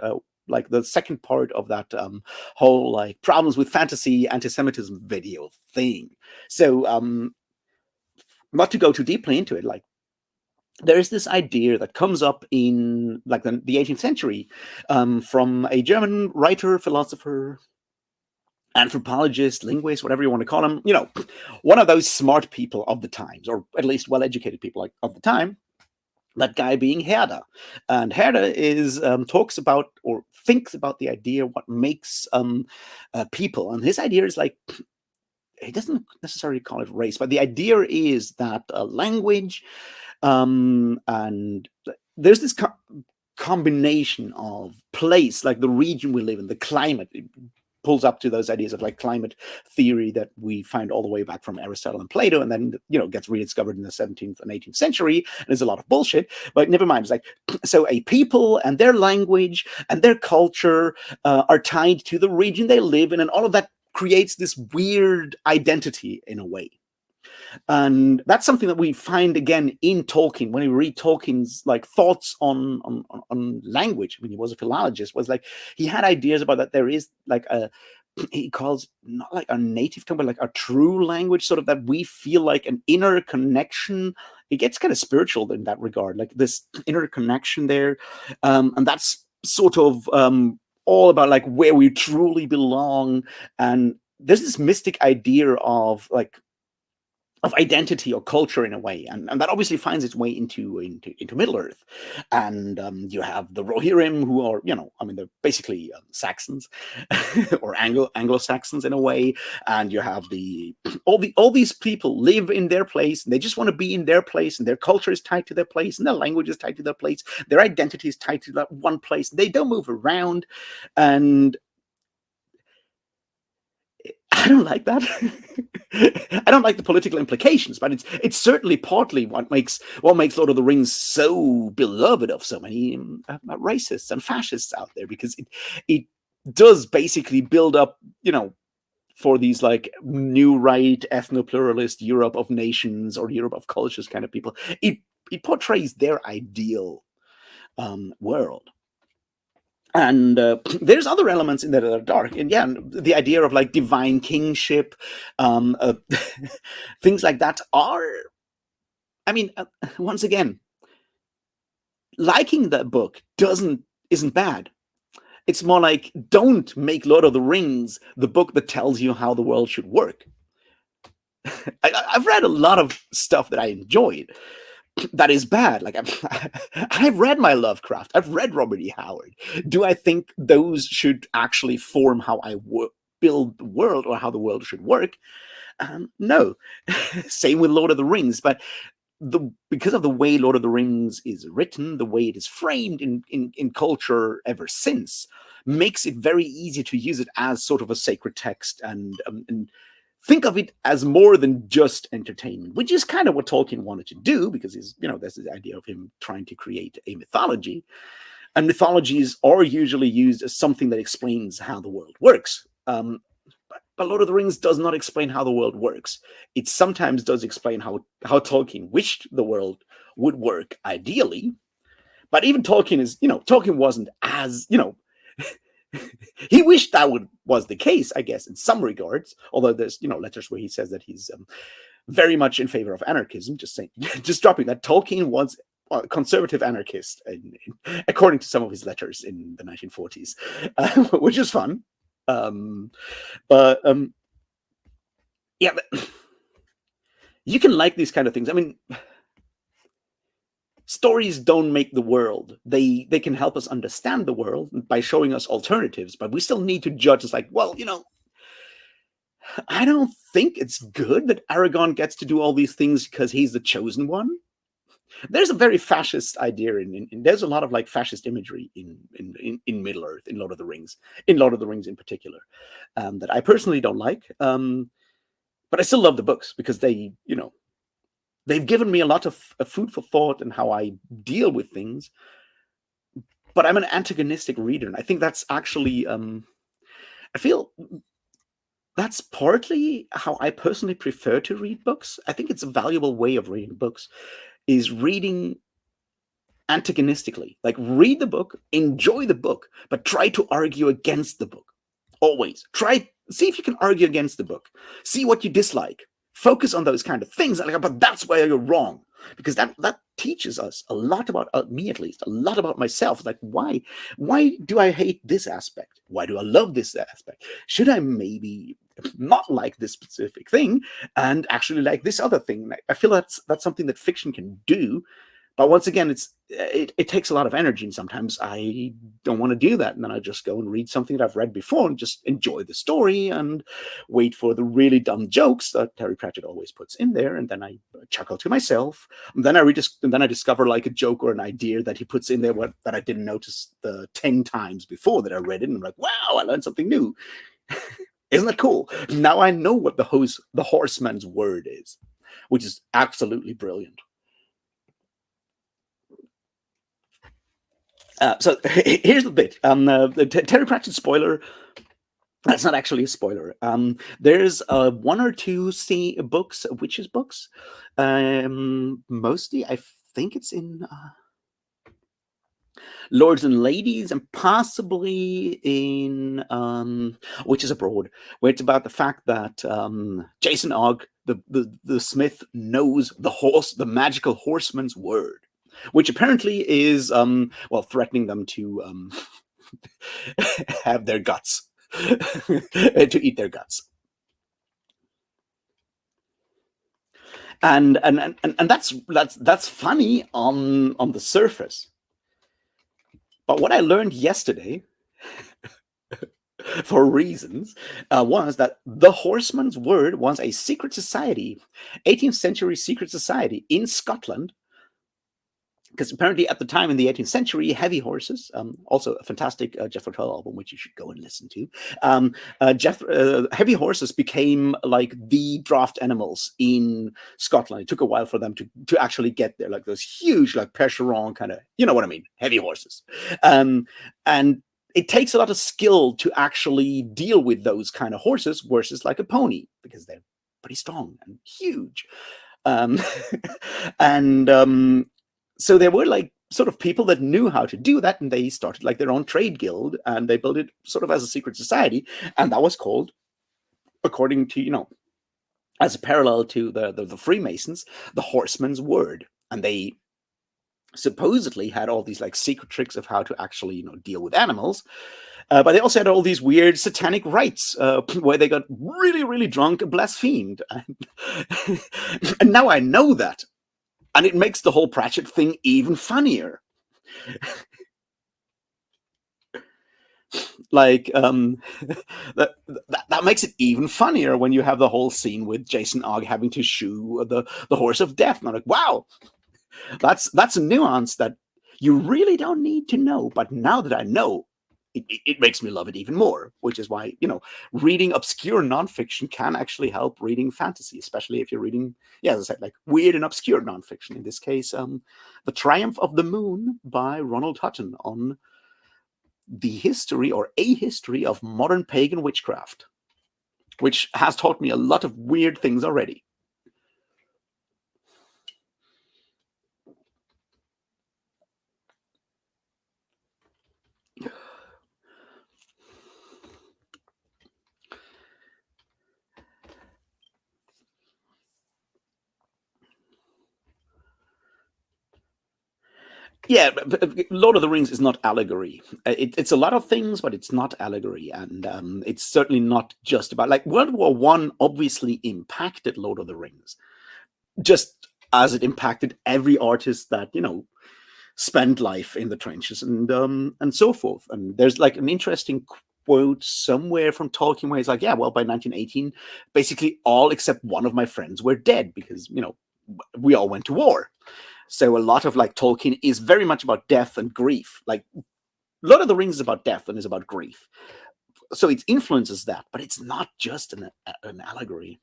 like the second part of that whole like problems with fantasy antisemitism video thing. So not to go too deeply into it, like, there is this idea that comes up in like the 18th century from a German writer, philosopher, anthropologist, linguist, whatever you want to call him, one of those smart people of the times, or at least well-educated people of the time. That guy being Herder. And Herder is talks about, or thinks about, the idea what makes people. And his idea is like, he doesn't necessarily call it race, but the idea is that language, and there's this combination of place, like the region we live in, the climate, pulls up to those ideas of like climate theory that we find all the way back from Aristotle and Plato, and then gets rediscovered in the 17th and 18th century, and there's a lot of bullshit. But never mind. It's like, so a people and their language and their culture are tied to the region they live in, and all of that creates this weird identity in a way. And that's something that we find again in Tolkien. When we read Tolkien's like thoughts on language, I mean, he was a philologist, was like he had ideas about that there is like he calls not like a native tongue, but like a true language, sort of that we feel like an inner connection. It gets kind of spiritual in that regard, like this inner connection there. And that's sort of all about like where we truly belong. And there's this mystic idea of like of identity or culture in a way, and that obviously finds its way into Middle Earth. And you have the Rohirrim, who are, I mean, they're basically Saxons or Anglo-Saxons in a way. And you have all these people live in their place, and they just want to be in their place, and their culture is tied to their place, and their language is tied to their place, their identity is tied to that one place. They don't move around, and I don't like that. I don't like the political implications, but it's certainly partly what makes Lord of the Rings so beloved of so many racists and fascists out there, because it does basically build up, for these like new right ethno-pluralist Europe of nations or Europe of cultures kind of people. It portrays their ideal world. And there's other elements in there that are dark, and the idea of like divine kingship, things like that are, I mean, once again, liking that book isn't bad. It's more like, don't make Lord of the Rings the book that tells you how the world should work. I've read a lot of stuff that I enjoyed that is bad. Like I've read my Lovecraft, I've read Robert E. Howard. Do I think those should actually form how I build the world or how the world should work? No. Same with Lord of the Rings. But because of the way Lord of the Rings is written, the way it is framed in culture ever since, makes it very easy to use it as sort of a sacred text and think of it as more than just entertainment, which is kind of what Tolkien wanted to do, because there's this idea of him trying to create a mythology. And mythologies are usually used as something that explains how the world works. But Lord of the Rings does not explain how the world works. It sometimes does explain how Tolkien wished the world would work ideally. But even Tolkien wasn't as, he wished that was the case, I guess, in some regards. Although there's letters where he says that he's very much in favor of anarchism. Just dropping that Tolkien was a conservative anarchist, according to some of his letters in the 1940s, which is fun. But you can like these kind of things. I mean, stories don't make the world. They can help us understand the world by showing us alternatives, but we still need to judge. It's like, well, I don't think it's good that Aragorn gets to do all these things because he's the chosen one. There's a very fascist idea there's a lot of like fascist imagery in Middle Earth, in Lord of the Rings in particular, that I personally don't like. But I still love the books because they've given me a lot of food for thought and how I deal with things. But I'm an antagonistic reader, and I think that's actually, I feel that's partly how I personally prefer to read books. I think it's a valuable way of reading books, is reading antagonistically. Like, read the book, enjoy the book, but try to argue against the book. Always. See if you can argue against the book. See what you dislike. Focus on those kind of things. But that's where you're wrong. Because that teaches us a lot about, me at least, a lot about myself. It's like, why do I hate this aspect? Why do I love this aspect? Should I maybe not like this specific thing and actually like this other thing? I feel that's something that fiction can do. But once again, it takes a lot of energy, and sometimes I don't want to do that. And then I just go and read something that I've read before and just enjoy the story and wait for the really dumb jokes that Terry Pratchett always puts in there. And then I chuckle to myself. And then I discover like a joke or an idea that he puts in there that I didn't notice the 10 times before that I read it. And I'm like, wow, I learned something new. Isn't that cool? Now I know what the horseman's word is, which is absolutely brilliant. So here's the bit. The Terry Pratchett spoiler. That's not actually a spoiler. There's one or two books, witches books. Mostly, I think it's in Lords and Ladies, and possibly in Witches Abroad, where it's about the fact that Jason Ogg, the smith, knows the magical horseman's word, which apparently is threatening them to have their guts, to eat their guts. And that's funny on the surface. But what I learned yesterday, for reasons, was that the Horseman's Word was a secret society, 18th century secret society in Scotland. Because apparently at the time in the 18th century, heavy horses, also a fantastic Jethro Tull album, which you should go and listen to, heavy horses became like the draft animals in Scotland. It took a while for them to actually get there, like those huge, like Percheron kind of, you know what I mean, heavy horses. And it takes a lot of skill to actually deal with those kind of horses versus like a pony, because they're pretty strong and huge. So there were like sort of people that knew how to do that, and they started like their own trade guild, and they built it sort of as a secret society, and that was called, according to, as a parallel to the Freemasons, the Horseman's Word. And they supposedly had all these like secret tricks of how to actually deal with animals, but they also had all these weird satanic rites where they got really, really drunk and blasphemed. And now I know that. And it makes the whole Pratchett thing even funnier. Like, that makes it even funnier when you have the whole scene with Jason Ogg having to shoe the horse of death. And I'm like, wow, that's a nuance that you really don't need to know. But now that I know, it makes me love it even more, which is why, reading obscure nonfiction can actually help reading fantasy, especially if you're reading, as I said, like weird and obscure nonfiction. In this case, The Triumph of the Moon by Ronald Hutton, on the history or a history of modern pagan witchcraft, which has taught me a lot of weird things already. Yeah, but Lord of the Rings is not allegory. It's a lot of things, but it's not allegory, and it's certainly not just about, like, World War One obviously impacted Lord of the Rings, just as it impacted every artist that spent life in the trenches and so forth. And there's like an interesting quote somewhere from Tolkien where he's like, yeah, well, by 1918, basically all except one of my friends were dead because we all went to war. So a lot of like Tolkien is very much about death and grief. Like Lord of the Rings is about death and is about grief. So it influences that, but it's not just an allegory.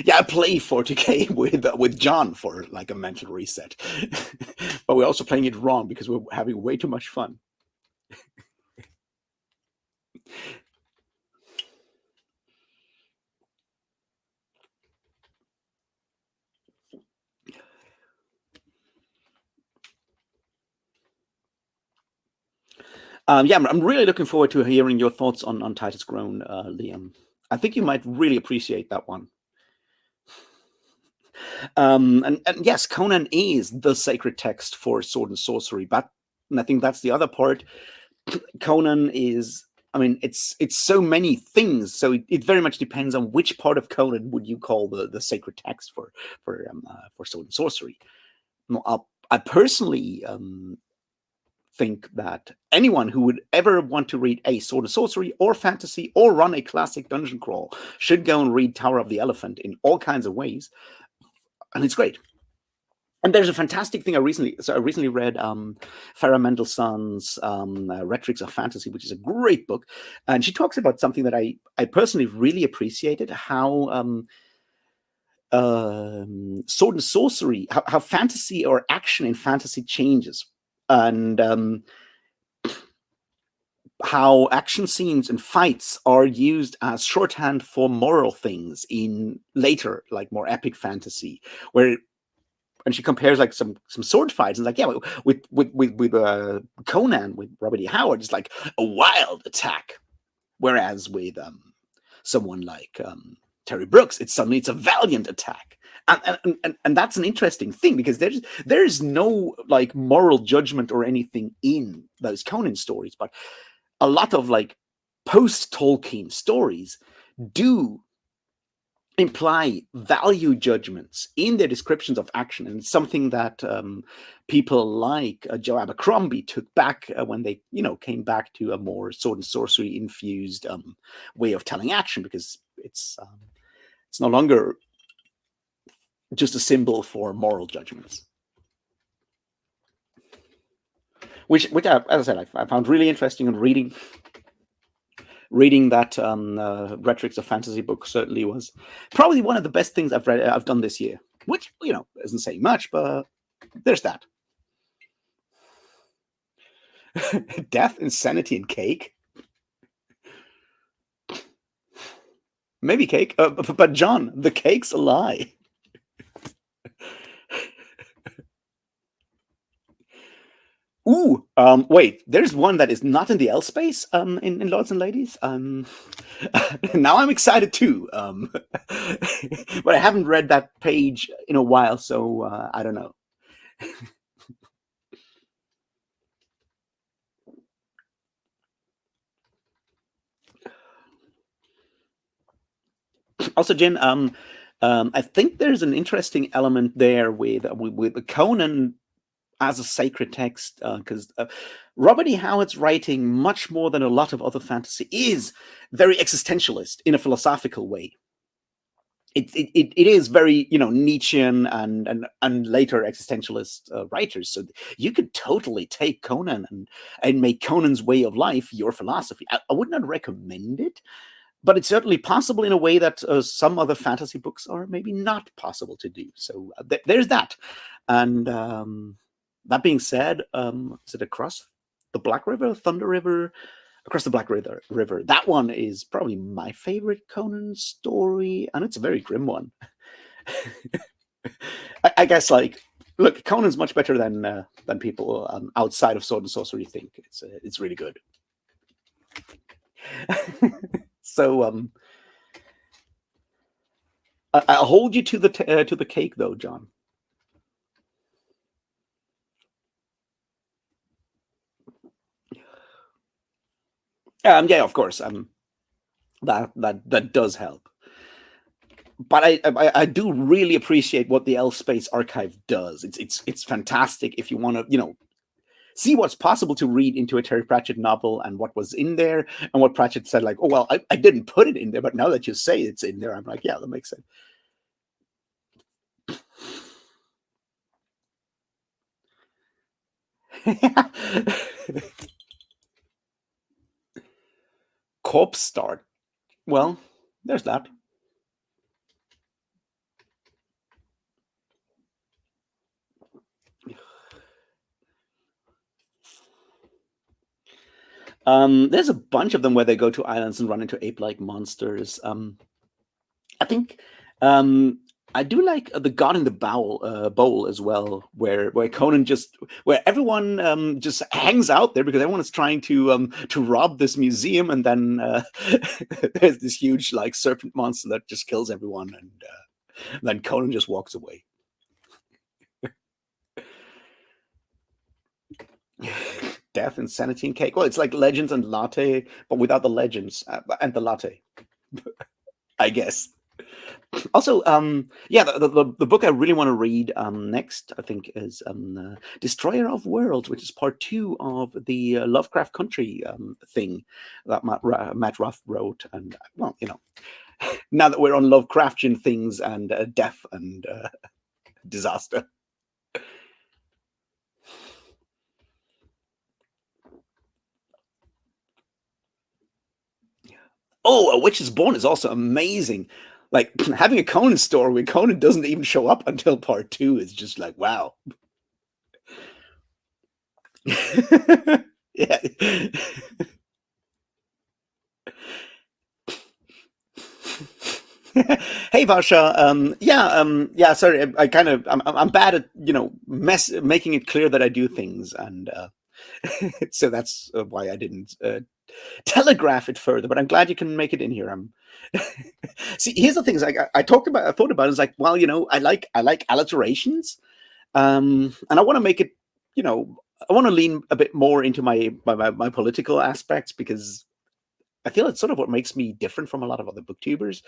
Yeah, I play 40k with John for like a mental reset, but we're also playing it wrong because we're having way too much fun. Yeah, I'm really looking forward to hearing your thoughts on Titus Grown, Liam. I think you might really appreciate that one. And yes, Conan is the sacred text for sword and sorcery, but and I think that's the other part. Conan is, I mean, it's so many things, so it very much depends on which part of Conan would you call the sacred text for sword and sorcery. I personally think that anyone who would ever want to read a sword and sorcery or fantasy or run a classic dungeon crawl should go and read Tower of the Elephant in all kinds of ways, and it's great. And there's a fantastic thing I recently read Farah Mendelssohn's Rhetorics of Fantasy, which is a great book, and she talks about something that I personally really appreciated, how sword and sorcery, how fantasy or action in fantasy changes, and how action scenes and fights are used as shorthand for moral things in later, like more epic fantasy, where, and she compares like some sword fights, and like, yeah, with Conan, with Robert E. Howard, it's like a wild attack, whereas with someone like Terry Brooks, it's a valiant attack. And that's an interesting thing, because there's no like moral judgment or anything in those Conan stories, but a lot of like post Tolkien stories do imply value judgments in their descriptions of action, and it's something that people like Joe Abercrombie took back when they came back to a more sword and sorcery infused way of telling action, because it's no longer just a symbol for moral judgments, which as I said, I found really interesting. And reading that Rhetorics of Fantasy book certainly was probably one of the best things I've done this year, which isn't saying much, but there's that. Death, insanity, and cake. Maybe cake, but John, the cake's a lie. Ooh, wait, there's one that is not in the L space in Lords and Ladies. Now I'm excited too, but I haven't read that page in a while, so I don't know. Also, Jen, I think there's an interesting element there with Conan as a sacred text, because Robert E. Howard's writing, much more than a lot of other fantasy, is very existentialist in a philosophical way. It is very Nietzschean and later existentialist writers. So you could totally take Conan and make Conan's way of life your philosophy. I would not recommend it, but it's certainly possible in a way that some other fantasy books are maybe not possible to do. So there's that. And that being said, is it Across the Black River, Thunder River? Across the Black River. That one is probably my favorite Conan story, and it's a very grim one. I guess, like, look, Conan's much better than people outside of sword and sorcery think. It's really good. So I'll hold you to the cake, though, John. Yeah, of course. That does help. But I do really appreciate what the L Space Archive does. It's fantastic if you want to see what's possible to read into a Terry Pratchett novel, and what was in there, and what Pratchett said, like, oh well, I didn't put it in there, but now that you say it's in there, I'm like, yeah, that makes sense. Corpse start. Well, there's that. There's a bunch of them where they go to islands and run into ape-like monsters. I think I do like the God in the Bowl as well, where Conan where everyone just hangs out there because everyone is trying to rob this museum, and then there's this huge like serpent monster that just kills everyone, and then Conan just walks away. Death, insanity, and cake. Well, it's like Legends and Latte, but without the legends and the latte, I guess. Also, yeah, the book I really want to read next, I think, is Destroyer of Worlds, which is part 2 of the Lovecraft Country thing that Matt Ruff wrote. And, well, now that we're on Lovecraftian things and death and disaster. Oh, A Witch is Born is also amazing. Like having a Conan story where Conan doesn't even show up until part 2 is just like, wow. Yeah. Hey Varsha, yeah. Sorry, I kind of, I'm bad at making it clear that I do things, and so that's why I didn't telegraph it further. But I'm glad you can make it in here. I'm see. Here's the thing: is like I thought about it. It's like, well, I like alliterations, and I want to make it, I want to lean a bit more into my political aspects because I feel it's sort of what makes me different from a lot of other booktubers.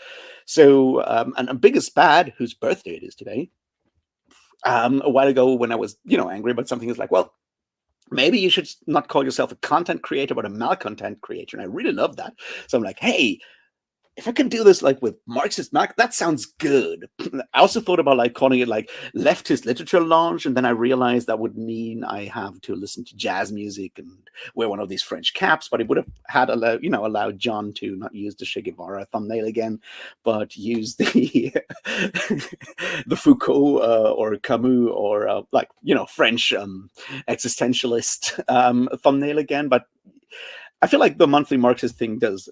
So, and Biggest Bad, whose birthday it is today, a while ago when I was, angry about something, is like, well, maybe you should not call yourself a content creator, but a malcontent creator. And I really love that. So I'm like, hey, if I can do this like with Marxist that sounds good. I also thought about like calling it like leftist literature launch, and then I realized that would mean I have to listen to jazz music and wear one of these French caps. But it would have had allowed John to not use the Che Guevara thumbnail again, but use the the Foucault or Camus or French existentialist thumbnail again. But I feel like the monthly Marxist thing does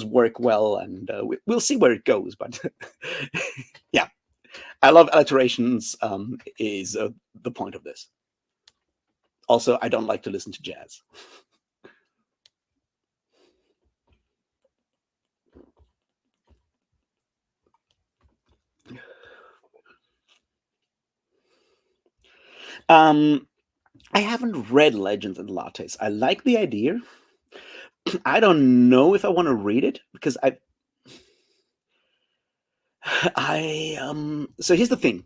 work well, and we'll see where it goes. But yeah, I love alliterations. Is the point of this? Also, I don't like to listen to jazz. I haven't read Legends and Lattes. I like the idea. I don't know if I want to read it because so here's the thing.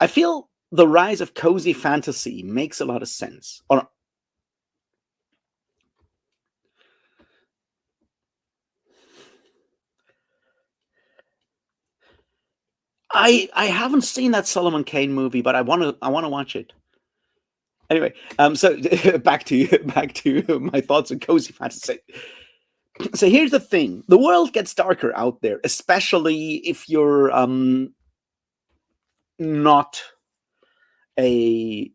I feel the rise of cozy fantasy makes a lot of sense. Or I haven't seen that Solomon Kane movie, but I want to watch it. Anyway, so back to my thoughts on cozy fantasy. So here's the thing: the world gets darker out there, especially if you're not a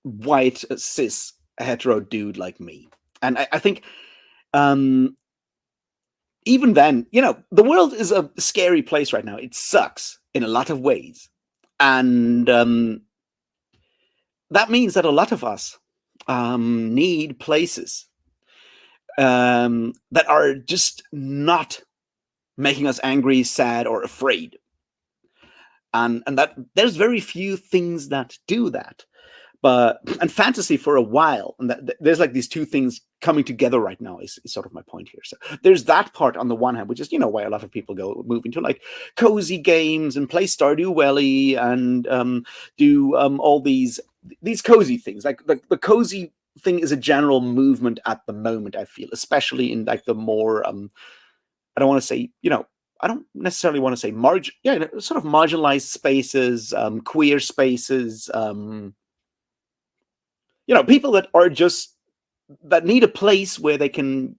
white cis hetero dude like me. And I think even then, the world is a scary place right now. It sucks in a lot of ways, and that means that a lot of us need places that are just not making us angry, sad, or afraid. And that there's very few things that do that. And fantasy for a while, and there's like these two things coming together right now is sort of my point here. So there's that part on the one hand, which is why a lot of people move into like cozy games and play Stardew Valley and do all these cozy things. Like the cozy thing is a general movement at the moment, I feel, especially in like the more I don't want to say I don't necessarily want to say sort of marginalized spaces, queer spaces, people that are just that need a place where they can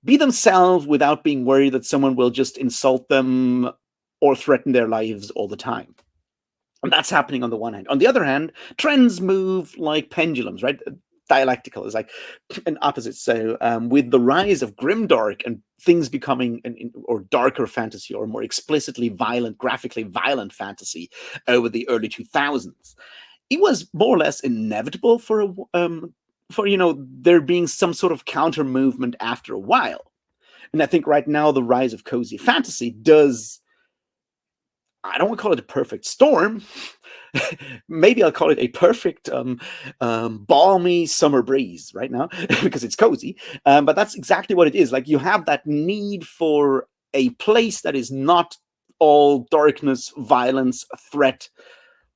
be themselves without being worried that someone will just insult them or threaten their lives all the time. And that's happening on the one hand. On the other hand, trends move like pendulums, right? Dialectical is like an opposite. So with the rise of grimdark and things becoming or darker fantasy or more explicitly violent, graphically violent fantasy over the early 2000s, it was more or less inevitable for there being some sort of counter movement after a while. And I think right now the rise of cozy fantasy does, I don't want to call it a perfect storm. Maybe I'll call it a perfect balmy summer breeze right now because it's cozy. But that's exactly what it is. Like you have that need for a place that is not all darkness, violence, threat,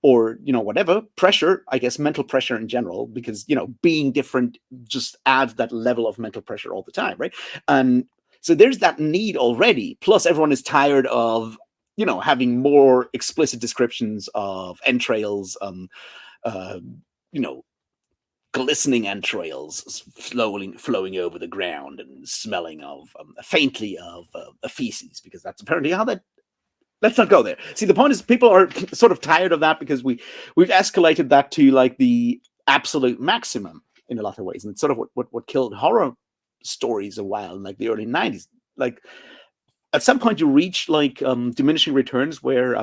or whatever pressure, I guess mental pressure in general, because being different just adds that level of mental pressure all the time, right? And so there's that need already, plus everyone is tired of having more explicit descriptions of entrails, glistening entrails flowing over the ground and smelling of faintly of feces, because that's apparently how that. Let's not go there. See, the point is, people are sort of tired of that because we've escalated that to like the absolute maximum in a lot of ways, and it's sort of what killed horror stories a while in like the early 90s. Like at some point you reach like diminishing returns where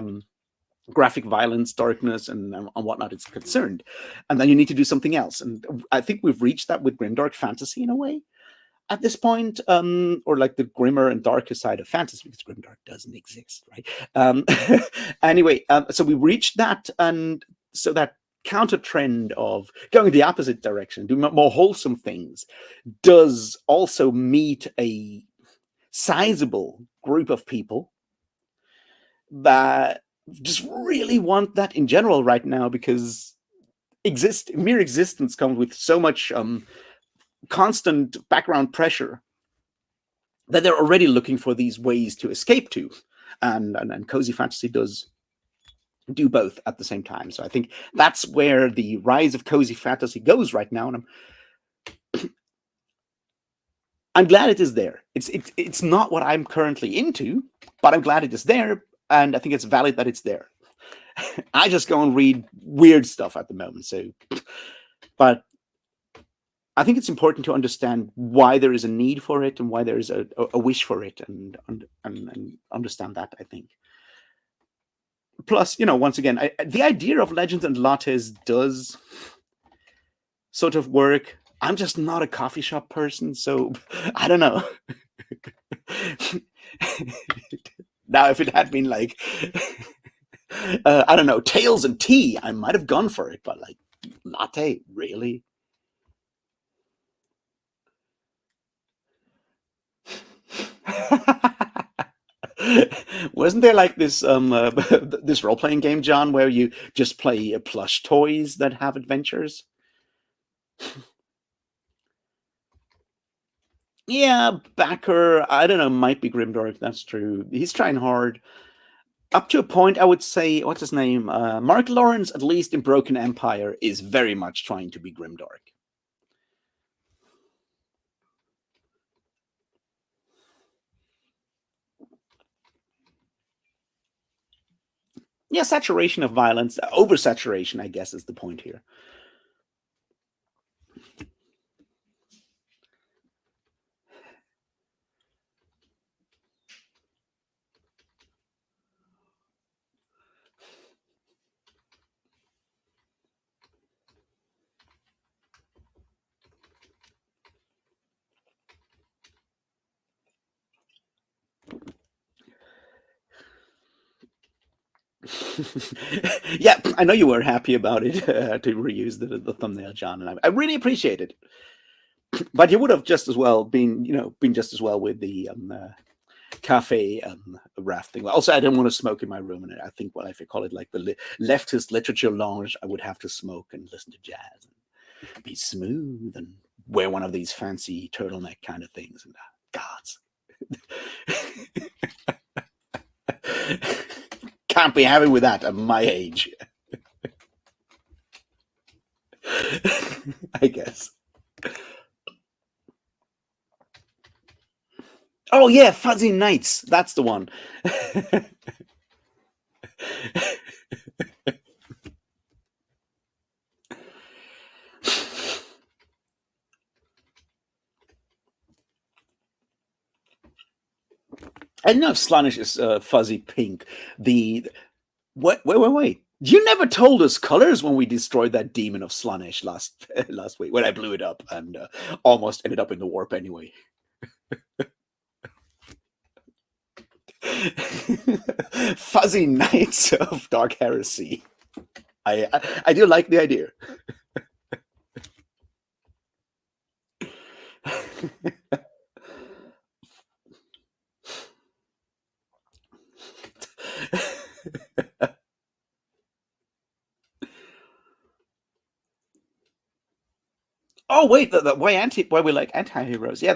graphic violence, darkness, and whatnot is concerned, and then you need to do something else. And I think we've reached that with grimdark fantasy in a way at this point, or like the grimmer and darker side of fantasy, because grimdark doesn't exist, right? Anyway, so we reached that, and so that counter trend of going the opposite direction, doing more wholesome things, does also meet a sizable group of people that just really want that in general right now, because mere existence comes with so much constant background pressure that they're already looking for these ways to escape to, and cozy fantasy does do both at the same time. So I think that's where the rise of cozy fantasy goes right now, and I'm glad it is there. It's not what I'm currently into, but I'm glad it is there, and I think it's valid that it's there. I just go and read weird stuff at the moment. So, but I think it's important to understand why there is a need for it and why there is a wish for it, and understand that, I think. Plus, once again, the idea of legends and lattes does sort of work. I'm just not a coffee shop person, so I don't know. Now, if it had been like, I don't know, Tales and Tea, I might have gone for it, but like, latte, really? Wasn't there like this this role-playing game, John, where you just play plush toys that have adventures? Yeah, Backer, I don't know, might be grimdark. That's true. He's trying hard. Up to a point, I would say, what's his name? Mark Lawrence, at least in Broken Empire, is very much trying to be grimdark. Yeah, saturation of violence, oversaturation, I guess, is the point here. Yeah, I know you were happy about it, to reuse the thumbnail, John, and I really appreciate it. But you would have just as well been just as well with the cafe rafting. Also, I didn't want to smoke in my room, and I think, well, if you call it like the leftist literature lounge, I would have to smoke and listen to jazz and be smooth and wear one of these fancy turtleneck kind of things. And gods, can't be happy with that at my age. I guess. Oh yeah, Fuzzy Nights. That's the one. I don't know if Slaanesh is fuzzy pink. Wait. You never told us colors when we destroyed that demon of Slaanesh last week, when I blew it up and almost ended up in the warp anyway. Fuzzy Knights of Dark Heresy. I do like the idea. Oh wait, why we like anti-heroes? Yeah,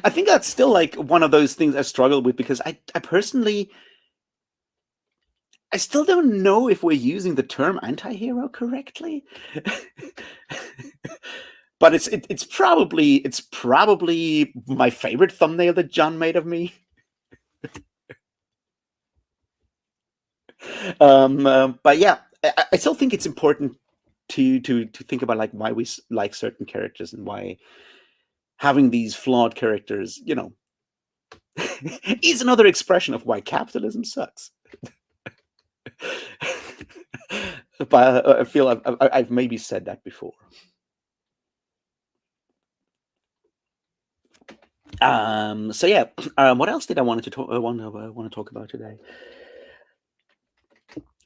I think that's still like one of those things I struggle with, because I personally, I still don't know if we're using the term anti-hero correctly. But it's probably my favorite thumbnail that John made of me. But yeah, I still think it's important to think about like why we like certain characters and why having these flawed characters, is another expression of why capitalism sucks. But I feel I've maybe said that before. So yeah, what else did I want to talk about today?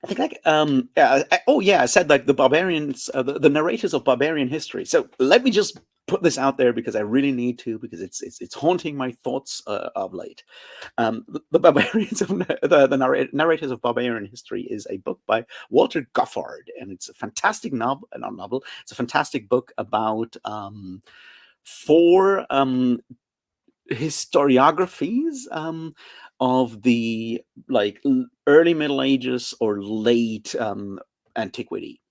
I think like I said like the barbarians, the narrators of barbarian history. So let me just put this out there because I really need to, because it's haunting my thoughts of late. The barbarians of the narrators of barbarian history is a book by Walter Goffard, and it's a fantastic novel. Not novel. It's a fantastic book about four historiographies of the like early Middle Ages or late antiquity.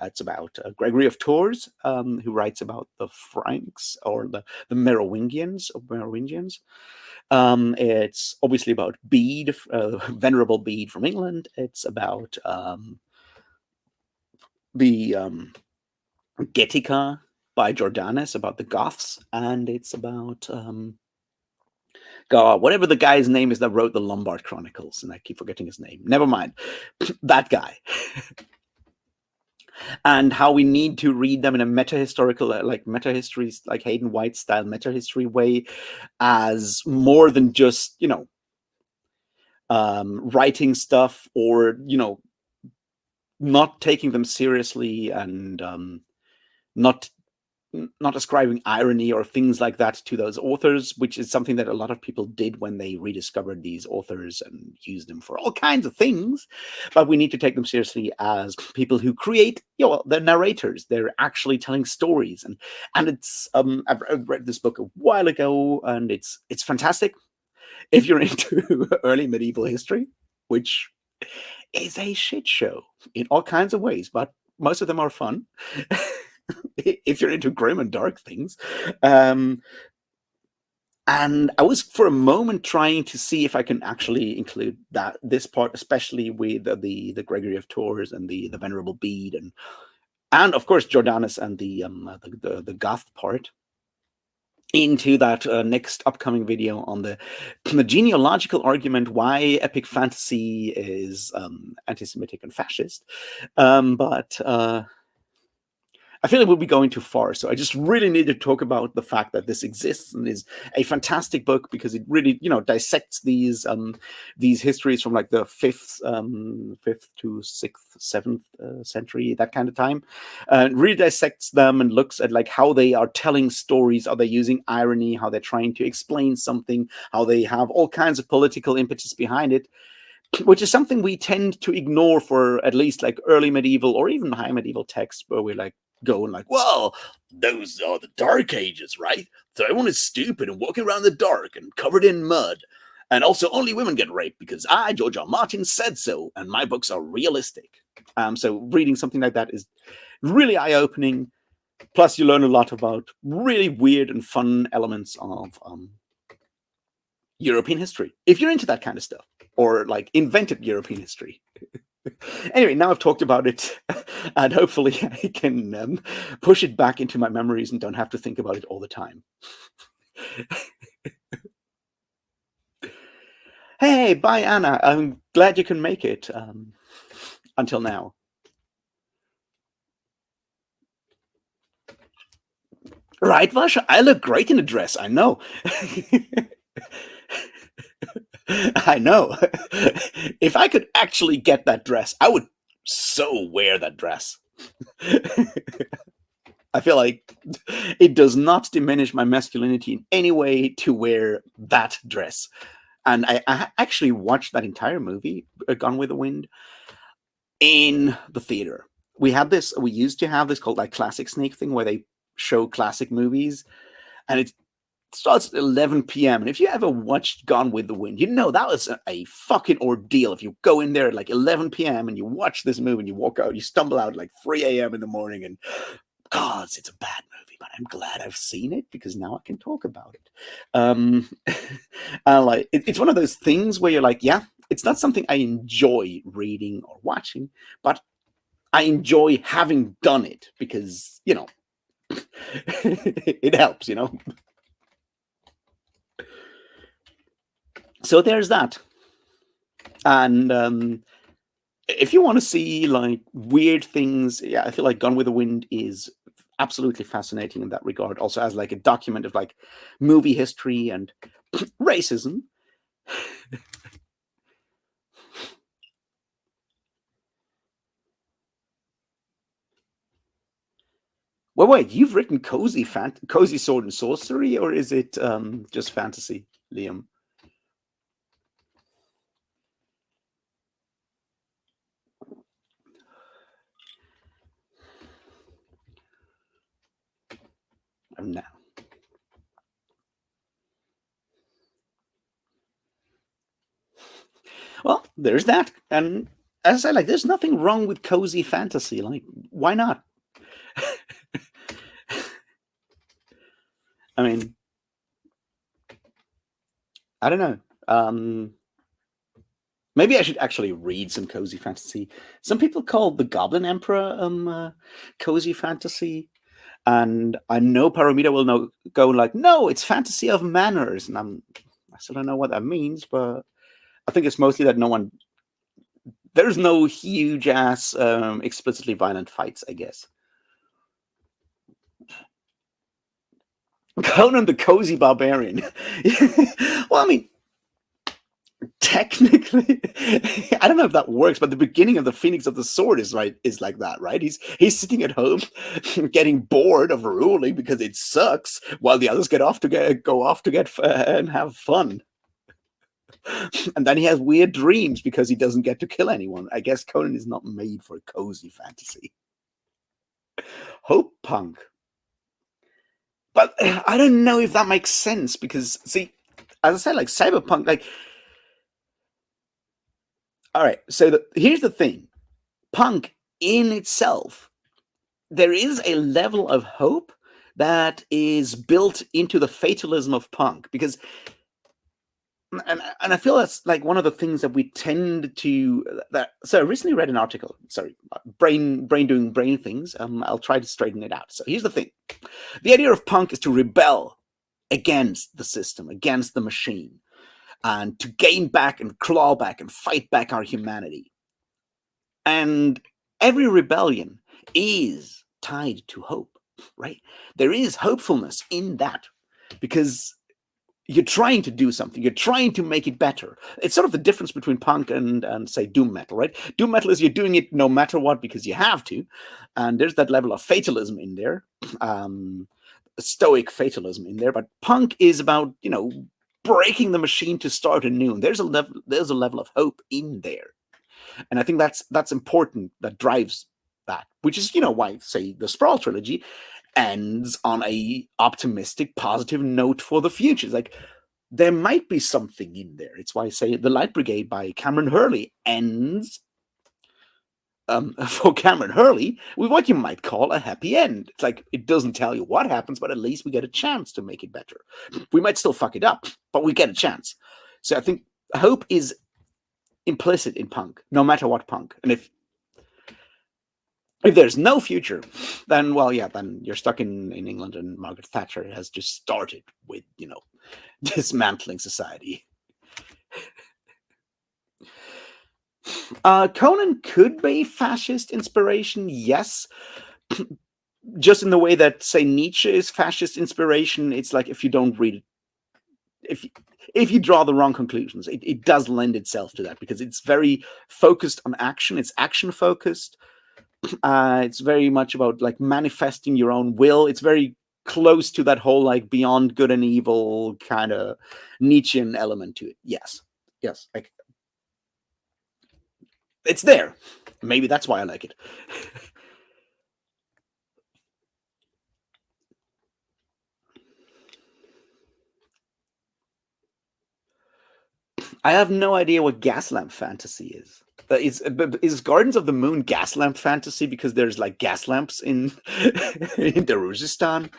It's about Gregory of Tours, who writes about the Franks or the Merovingians. It's obviously about Bede, Venerable Bede from England. It's about the Getica by Jordanes, about the Goths, and it's about God, whatever the guy's name is that wrote the Lombard Chronicles, and I keep forgetting his name. Never mind. That guy. And how we need to read them in a meta-historical, like meta-histories, like Hayden White style meta-history way, as more than just, writing stuff or, not taking them seriously and not ascribing irony or things like that to those authors, which is something that a lot of people did when they rediscovered these authors and used them for all kinds of things. But we need to take them seriously as people who create, they're narrators. They're actually telling stories, and it's I've read this book a while ago, and it's fantastic if you're into early medieval history, which is a shit show in all kinds of ways, but most of them are fun. If you're into grim and dark things. And I was for a moment trying to see if I can actually include this part, especially with the Gregory of Tours and the Venerable Bede and of course Jordanes and the Goth part, into that next upcoming video on the genealogical argument why epic fantasy is anti-Semitic and fascist. But I feel it would be going too far, so I just really need to talk about the fact that this exists and is a fantastic book because it really, dissects these histories from like the fifth to sixth, seventh century, that kind of time, and really dissects them and looks at like how they are telling stories, are they using irony, how they're trying to explain something, how they have all kinds of political impetus behind it, which is something we tend to ignore for at least like early medieval or even high medieval texts, where we're like going like, well, those are the Dark Ages, right? So everyone is stupid and walking around in the dark and covered in mud. And also only women get raped because I, George R. Martin, said so, and my books are realistic. So reading something like that is really eye-opening. Plus, you learn a lot about really weird and fun elements of European history, if you're into that kind of stuff, or like invented European history. Anyway, now I've talked about it, and hopefully I can push it back into my memories and don't have to think about it all the time. Hey, bye, Anna. I'm glad you can make it until now. Right, Vasha? I look great in a dress. I know. I know. If I could actually get that dress, I would so wear that dress. I feel like it does not diminish my masculinity in any way to wear that dress. And I actually watched that entire movie, Gone with the Wind, in the theater. We used to have this called like Classic Sneak thing, where they show classic movies, and starts at 11 p.m. And if you ever watched Gone with the Wind, you know that was a fucking ordeal. If you go in there at like 11 p.m. and you watch this movie and you walk out, you stumble out at like 3 a.m. in the morning, and God, it's a bad movie, but I'm glad I've seen it because now I can talk about it. Like it's one of those things where you're like, yeah, it's not something I enjoy reading or watching, but I enjoy having done it because, you know, it helps, you know. So there's that. And if you want to see like weird things, yeah, I feel like Gone with the Wind is absolutely fascinating in that regard. Also as like a document of like movie history and racism. Well, wait, you've written cozy sword and sorcery, or is it just fantasy, Liam? No. Well, there's that. And as I said, like, there's nothing wrong with cozy fantasy. Like, why not? I mean, I don't know. Maybe I should actually read some cozy fantasy. Some people call The Goblin Emperor cozy fantasy. And I know Paramita will go like, no, it's fantasy of manners. And I still don't know what that means, but I think it's mostly that there's no huge ass explicitly violent fights, I guess. Conan the Cozy Barbarian. Well, I mean, technically, I don't know if that works, but the beginning of the Phoenix of the Sword is like that, right? He's sitting at home, getting bored of ruling because it sucks, while the others go off to get and have fun. And then he has weird dreams because he doesn't get to kill anyone. I guess Conan is not made for cozy fantasy. Hope punk. But I don't know if that makes sense because, see, as I said, like cyberpunk, like, all right, so here's the thing. Punk in itself, there is a level of hope that is built into the fatalism of punk because and I feel that's like one of the things that we tend to so I recently read an article, sorry, brain doing brain things. I'll try to straighten it out. So here's the thing. The idea of punk is to rebel against the system, against the machine, and to gain back and claw back and fight back our humanity. And every rebellion is tied to hope, right? There is hopefulness in that because you're trying to do something. You're trying to make it better. It's sort of the difference between punk and say doom metal, right? Doom metal is you're doing it no matter what because you have to, and there's that level of fatalism in there, stoic fatalism in there. But punk is about breaking the machine to start anew. And there's a level of hope in there, and I think that's important. That drives that, which is why say the Sprawl trilogy ends on a optimistic, positive note for the future. It's like there might be something in there. It's why I say The Light Brigade by Cameron Hurley ends for Cameron Hurley with what you might call a happy end. It's like it doesn't tell you what happens, but at least we get a chance to make it better. We might still fuck it up, but we get a chance. So I think hope is implicit in punk, no matter what punk. And if there's no future, then then you're stuck in England, and Margaret Thatcher has just started with dismantling society. Conan could be fascist inspiration, yes, just in the way that say Nietzsche is fascist inspiration. It's like if you don't read it, if you draw the wrong conclusions, it does lend itself to that because it's very focused on action. It's action focused. It's very much about like manifesting your own will. It's very close to that whole like beyond good and evil kind of Nietzschean element to it. Yes, like it's there. Maybe that's why I like it. I have no idea what gas lamp fantasy is. Is Gardens of the Moon gas lamp fantasy because there's like gas lamps in in Daruzhistan?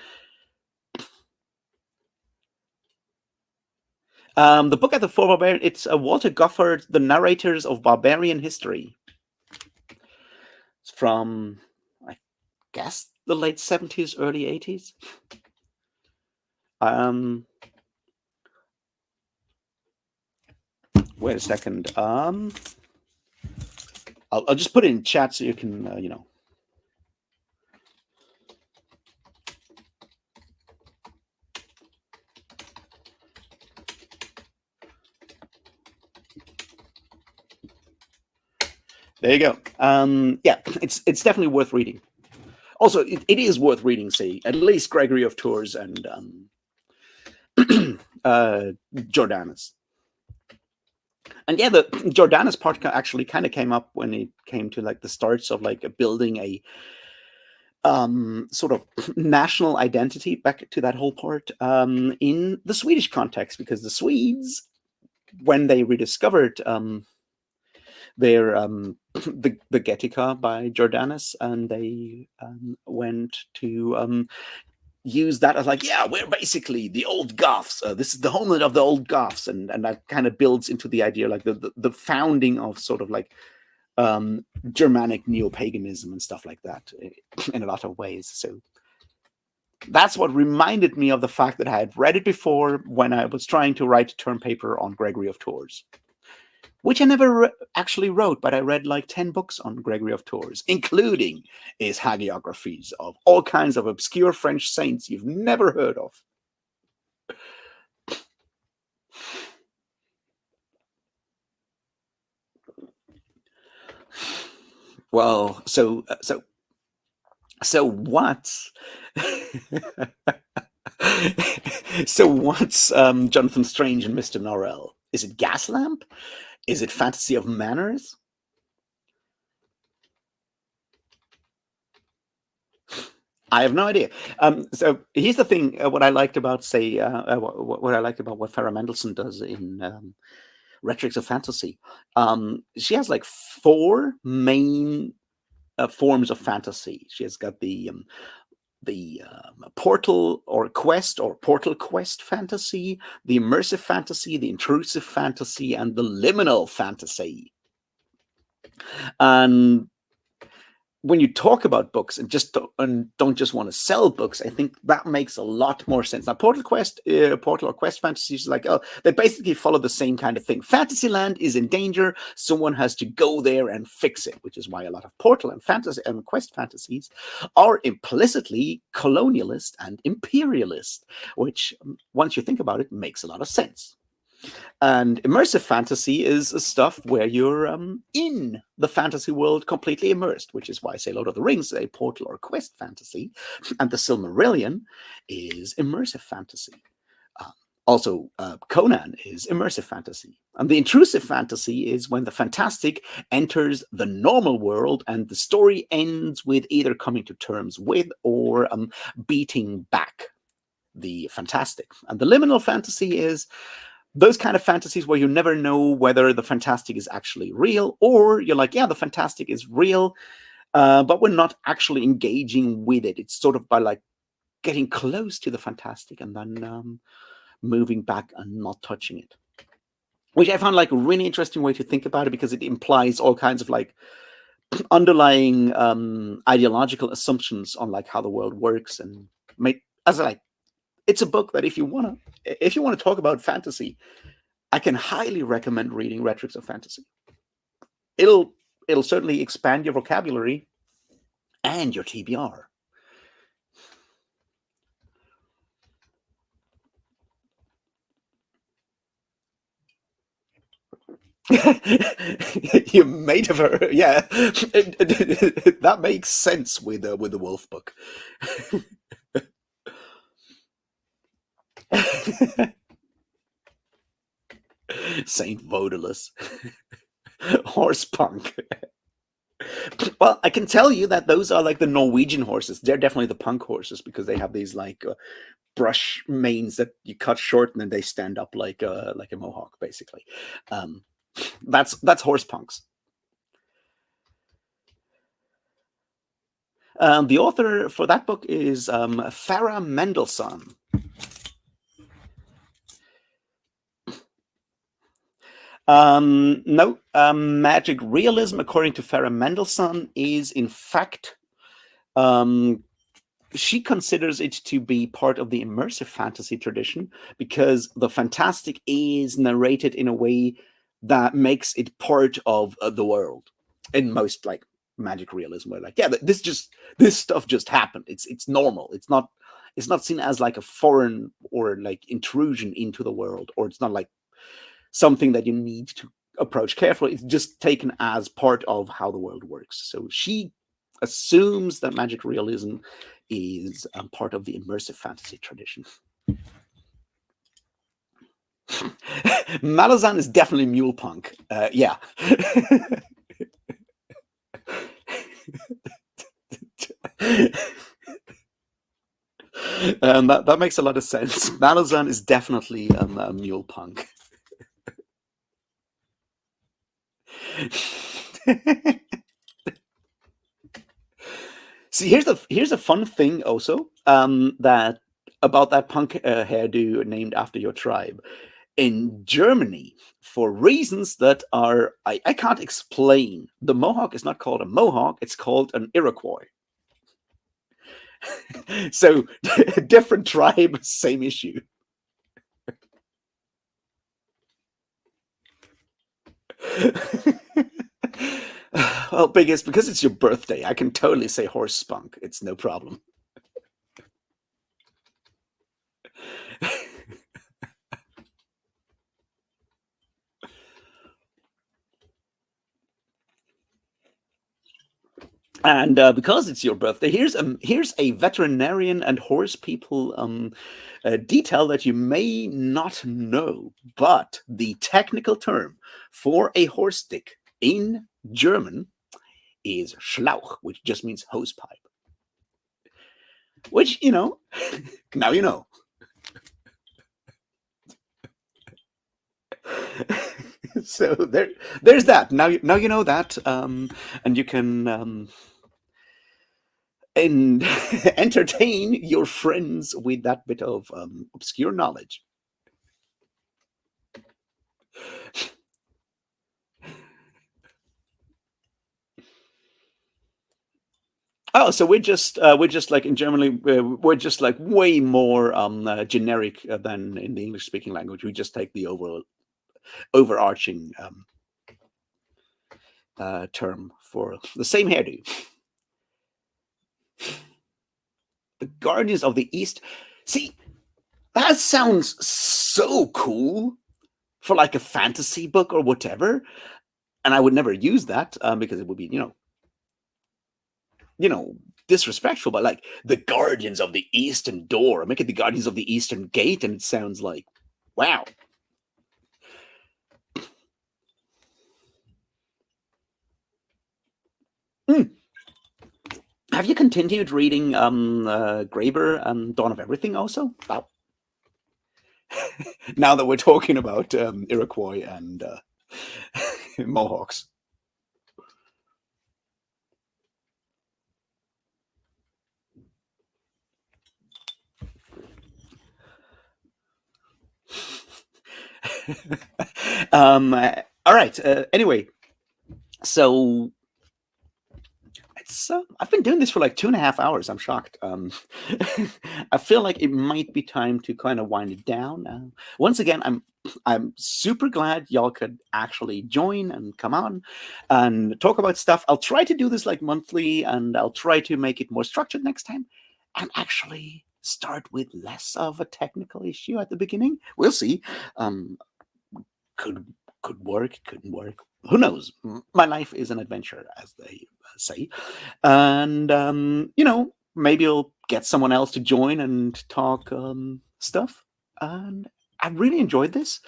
The book at the Four Barbarian, it's Walter Goffard, The Narrators of Barbarian History. It's from, I guess, the late 70s, early 80s. Wait a second. I'll just put it in chat so you can, you know. There you go. Yeah, it's definitely worth reading. Also, it is worth reading, say, at least Gregory of Tours and Jordanus. And yeah, the Jordanus part actually kind of came up when it came to like the starts of like building a sort of national identity, back to that whole part, in the Swedish context, because the Swedes, when they rediscovered their the Getica by Jordanus, and they went to use that as like, yeah, we're basically the old Goths. This is the homeland of the old Goths, and that kind of builds into the idea like the founding of sort of like Germanic neo-paganism and stuff like that in a lot of ways. So that's what reminded me of the fact that I had read it before when I was trying to write a term paper on Gregory of Tours, which I never actually wrote, but I read like 10 books on Gregory of Tours, including his hagiographies of all kinds of obscure French saints you've never heard of. Well, so what's so what's Jonathan Strange and Mr. Norrell? Is it gas lamp? Is it fantasy of manners? I have no idea. So here's the thing: what I liked about, say, what I liked about what Farah Mendelssohn does in Rhetorics of Fantasy. She has like 4 main forms of fantasy. She has got the portal or quest or portal quest fantasy, the immersive fantasy, the intrusive fantasy, and the liminal fantasy. And when you talk about books and don't just want to sell books, I think that makes a lot more sense. Now, portal or quest fantasy is like, oh, they basically follow the same kind of thing. Fantasyland is in danger. Someone has to go there and fix it, which is why a lot of portal and fantasy and quest fantasies are implicitly colonialist and imperialist, which, once you think about it, makes a lot of sense. And immersive fantasy is stuff where you're in the fantasy world completely immersed, which is why, say, Lord of the Rings is a portal or quest fantasy, and the Silmarillion is immersive fantasy. Also, Conan is immersive fantasy. And the intrusive fantasy is when the fantastic enters the normal world and the story ends with either coming to terms with or beating back the fantastic. And the liminal fantasy is those kind of fantasies where you never know whether the fantastic is actually real, or you're like, yeah, the fantastic is real, but we're not actually engaging with it. It's sort of by like getting close to the fantastic and then moving back and not touching it, which I found like a really interesting way to think about it, because it implies all kinds of like underlying ideological assumptions on like how the world works. And as I like, it's a book that if you want to talk about fantasy, I can highly recommend reading Rhetorics of Fantasy. It'll certainly expand your vocabulary and your TBR. You made of her, yeah. That makes sense with the Wolf book. Saint Vodalus. Horse punk. Well, I can tell you that those are like the Norwegian horses. They're definitely the punk horses because they have these like brush manes that you cut short and then they stand up like a mohawk, basically. Um, that's horse punks. The author for that book is Farah Mendelssohn. No, magic realism, according to Farah Mendelssohn, is in fact she considers it to be part of the immersive fantasy tradition because the fantastic is narrated in a way that makes it part of the world. In most like magic realism, where like, yeah, this stuff just happened. It's normal. It's not seen as like a foreign or like intrusion into the world, or it's not like something that you need to approach carefully. It's just taken as part of how the world works. So she assumes that magic realism is part of the immersive fantasy tradition. Malazan is definitely mule punk. Yeah. That makes a lot of sense. Malazan is definitely a mule punk. See, here's a fun thing also that about that punk hairdo named after your tribe. In Germany, for reasons that are I can't explain, the mohawk is not called a mohawk; it's called an Iroquois. So, different tribe, same issue. Well, biggest because it's your birthday, I can totally say horse spunk. It's no problem. And because it's your birthday, here's a veterinarian and horse people detail that you may not know, but the technical term for a horse dick in German is Schlauch, which just means hose pipe. Which, now you know. So there's that. Now you know that, and you can and entertain your friends with that bit of obscure knowledge. Oh, so we're just like in Germany, we're just like way more generic than in the English speaking language. We just take the overarching term for the same hairdo. The Guardians of the East. See, that sounds so cool for like a fantasy book or whatever, and I would never use that because it would be disrespectful. But like the Guardians of the Eastern Door, make it the Guardians of the Eastern Gate, and it sounds like, wow. Mm. Have you continued reading Graeber and Dawn of Everything also? Wow. Now that we're talking about Iroquois and Mohawks. All right. Anyway, so I've been doing this for like 2.5 hours. I'm shocked. I feel like it might be time to kind of wind it down. Once again, I'm super glad y'all could actually join and come on and talk about stuff. I'll try to do this like monthly, and I'll try to make it more structured next time, and actually start with less of a technical issue at the beginning. We'll see. Could work, couldn't work. Who knows? My life is an adventure, as they say. And maybe I'll get someone else to join and talk stuff. And I really enjoyed this,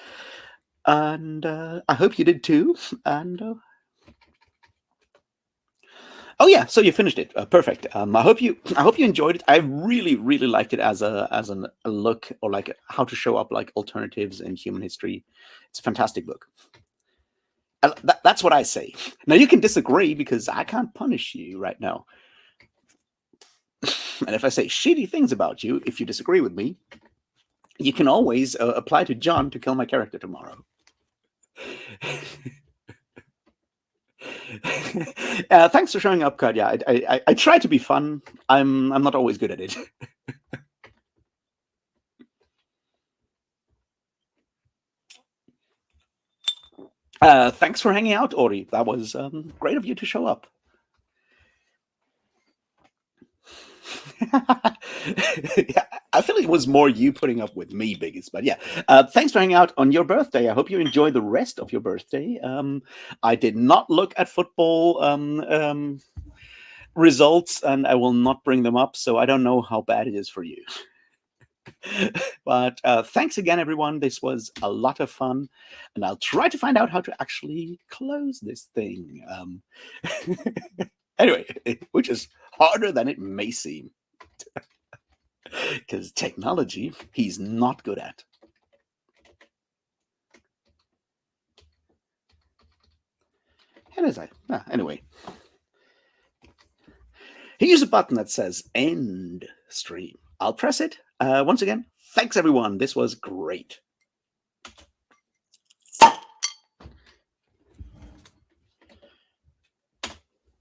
and I hope you did too. And Oh yeah, so you finished it. Perfect. I hope you enjoyed it. I really liked it as a look, or like how to show up like alternatives in human history. It's a fantastic book. That's what I say. Now you can disagree because I can't punish you right now. And if I say shitty things about you, if you disagree with me, you can always apply to John to kill my character tomorrow. Thanks for showing up, Katya. I try to be fun. I'm not always good at it. Thanks for hanging out, Ori. That was great of you to show up. Yeah, I feel it was more you putting up with me, Biggest. But yeah, thanks for hanging out on your birthday. I hope you enjoy the rest of your birthday. I did not look at football results, and I will not bring them up, so I don't know how bad it is for you. But thanks again, everyone. This was a lot of fun, and I'll try to find out how to actually close this thing. Anyway, which is harder than it may seem, because technology he's not good at. And as anyway, here's a button that says end stream. I'll press it. Once again, thanks everyone. This was great.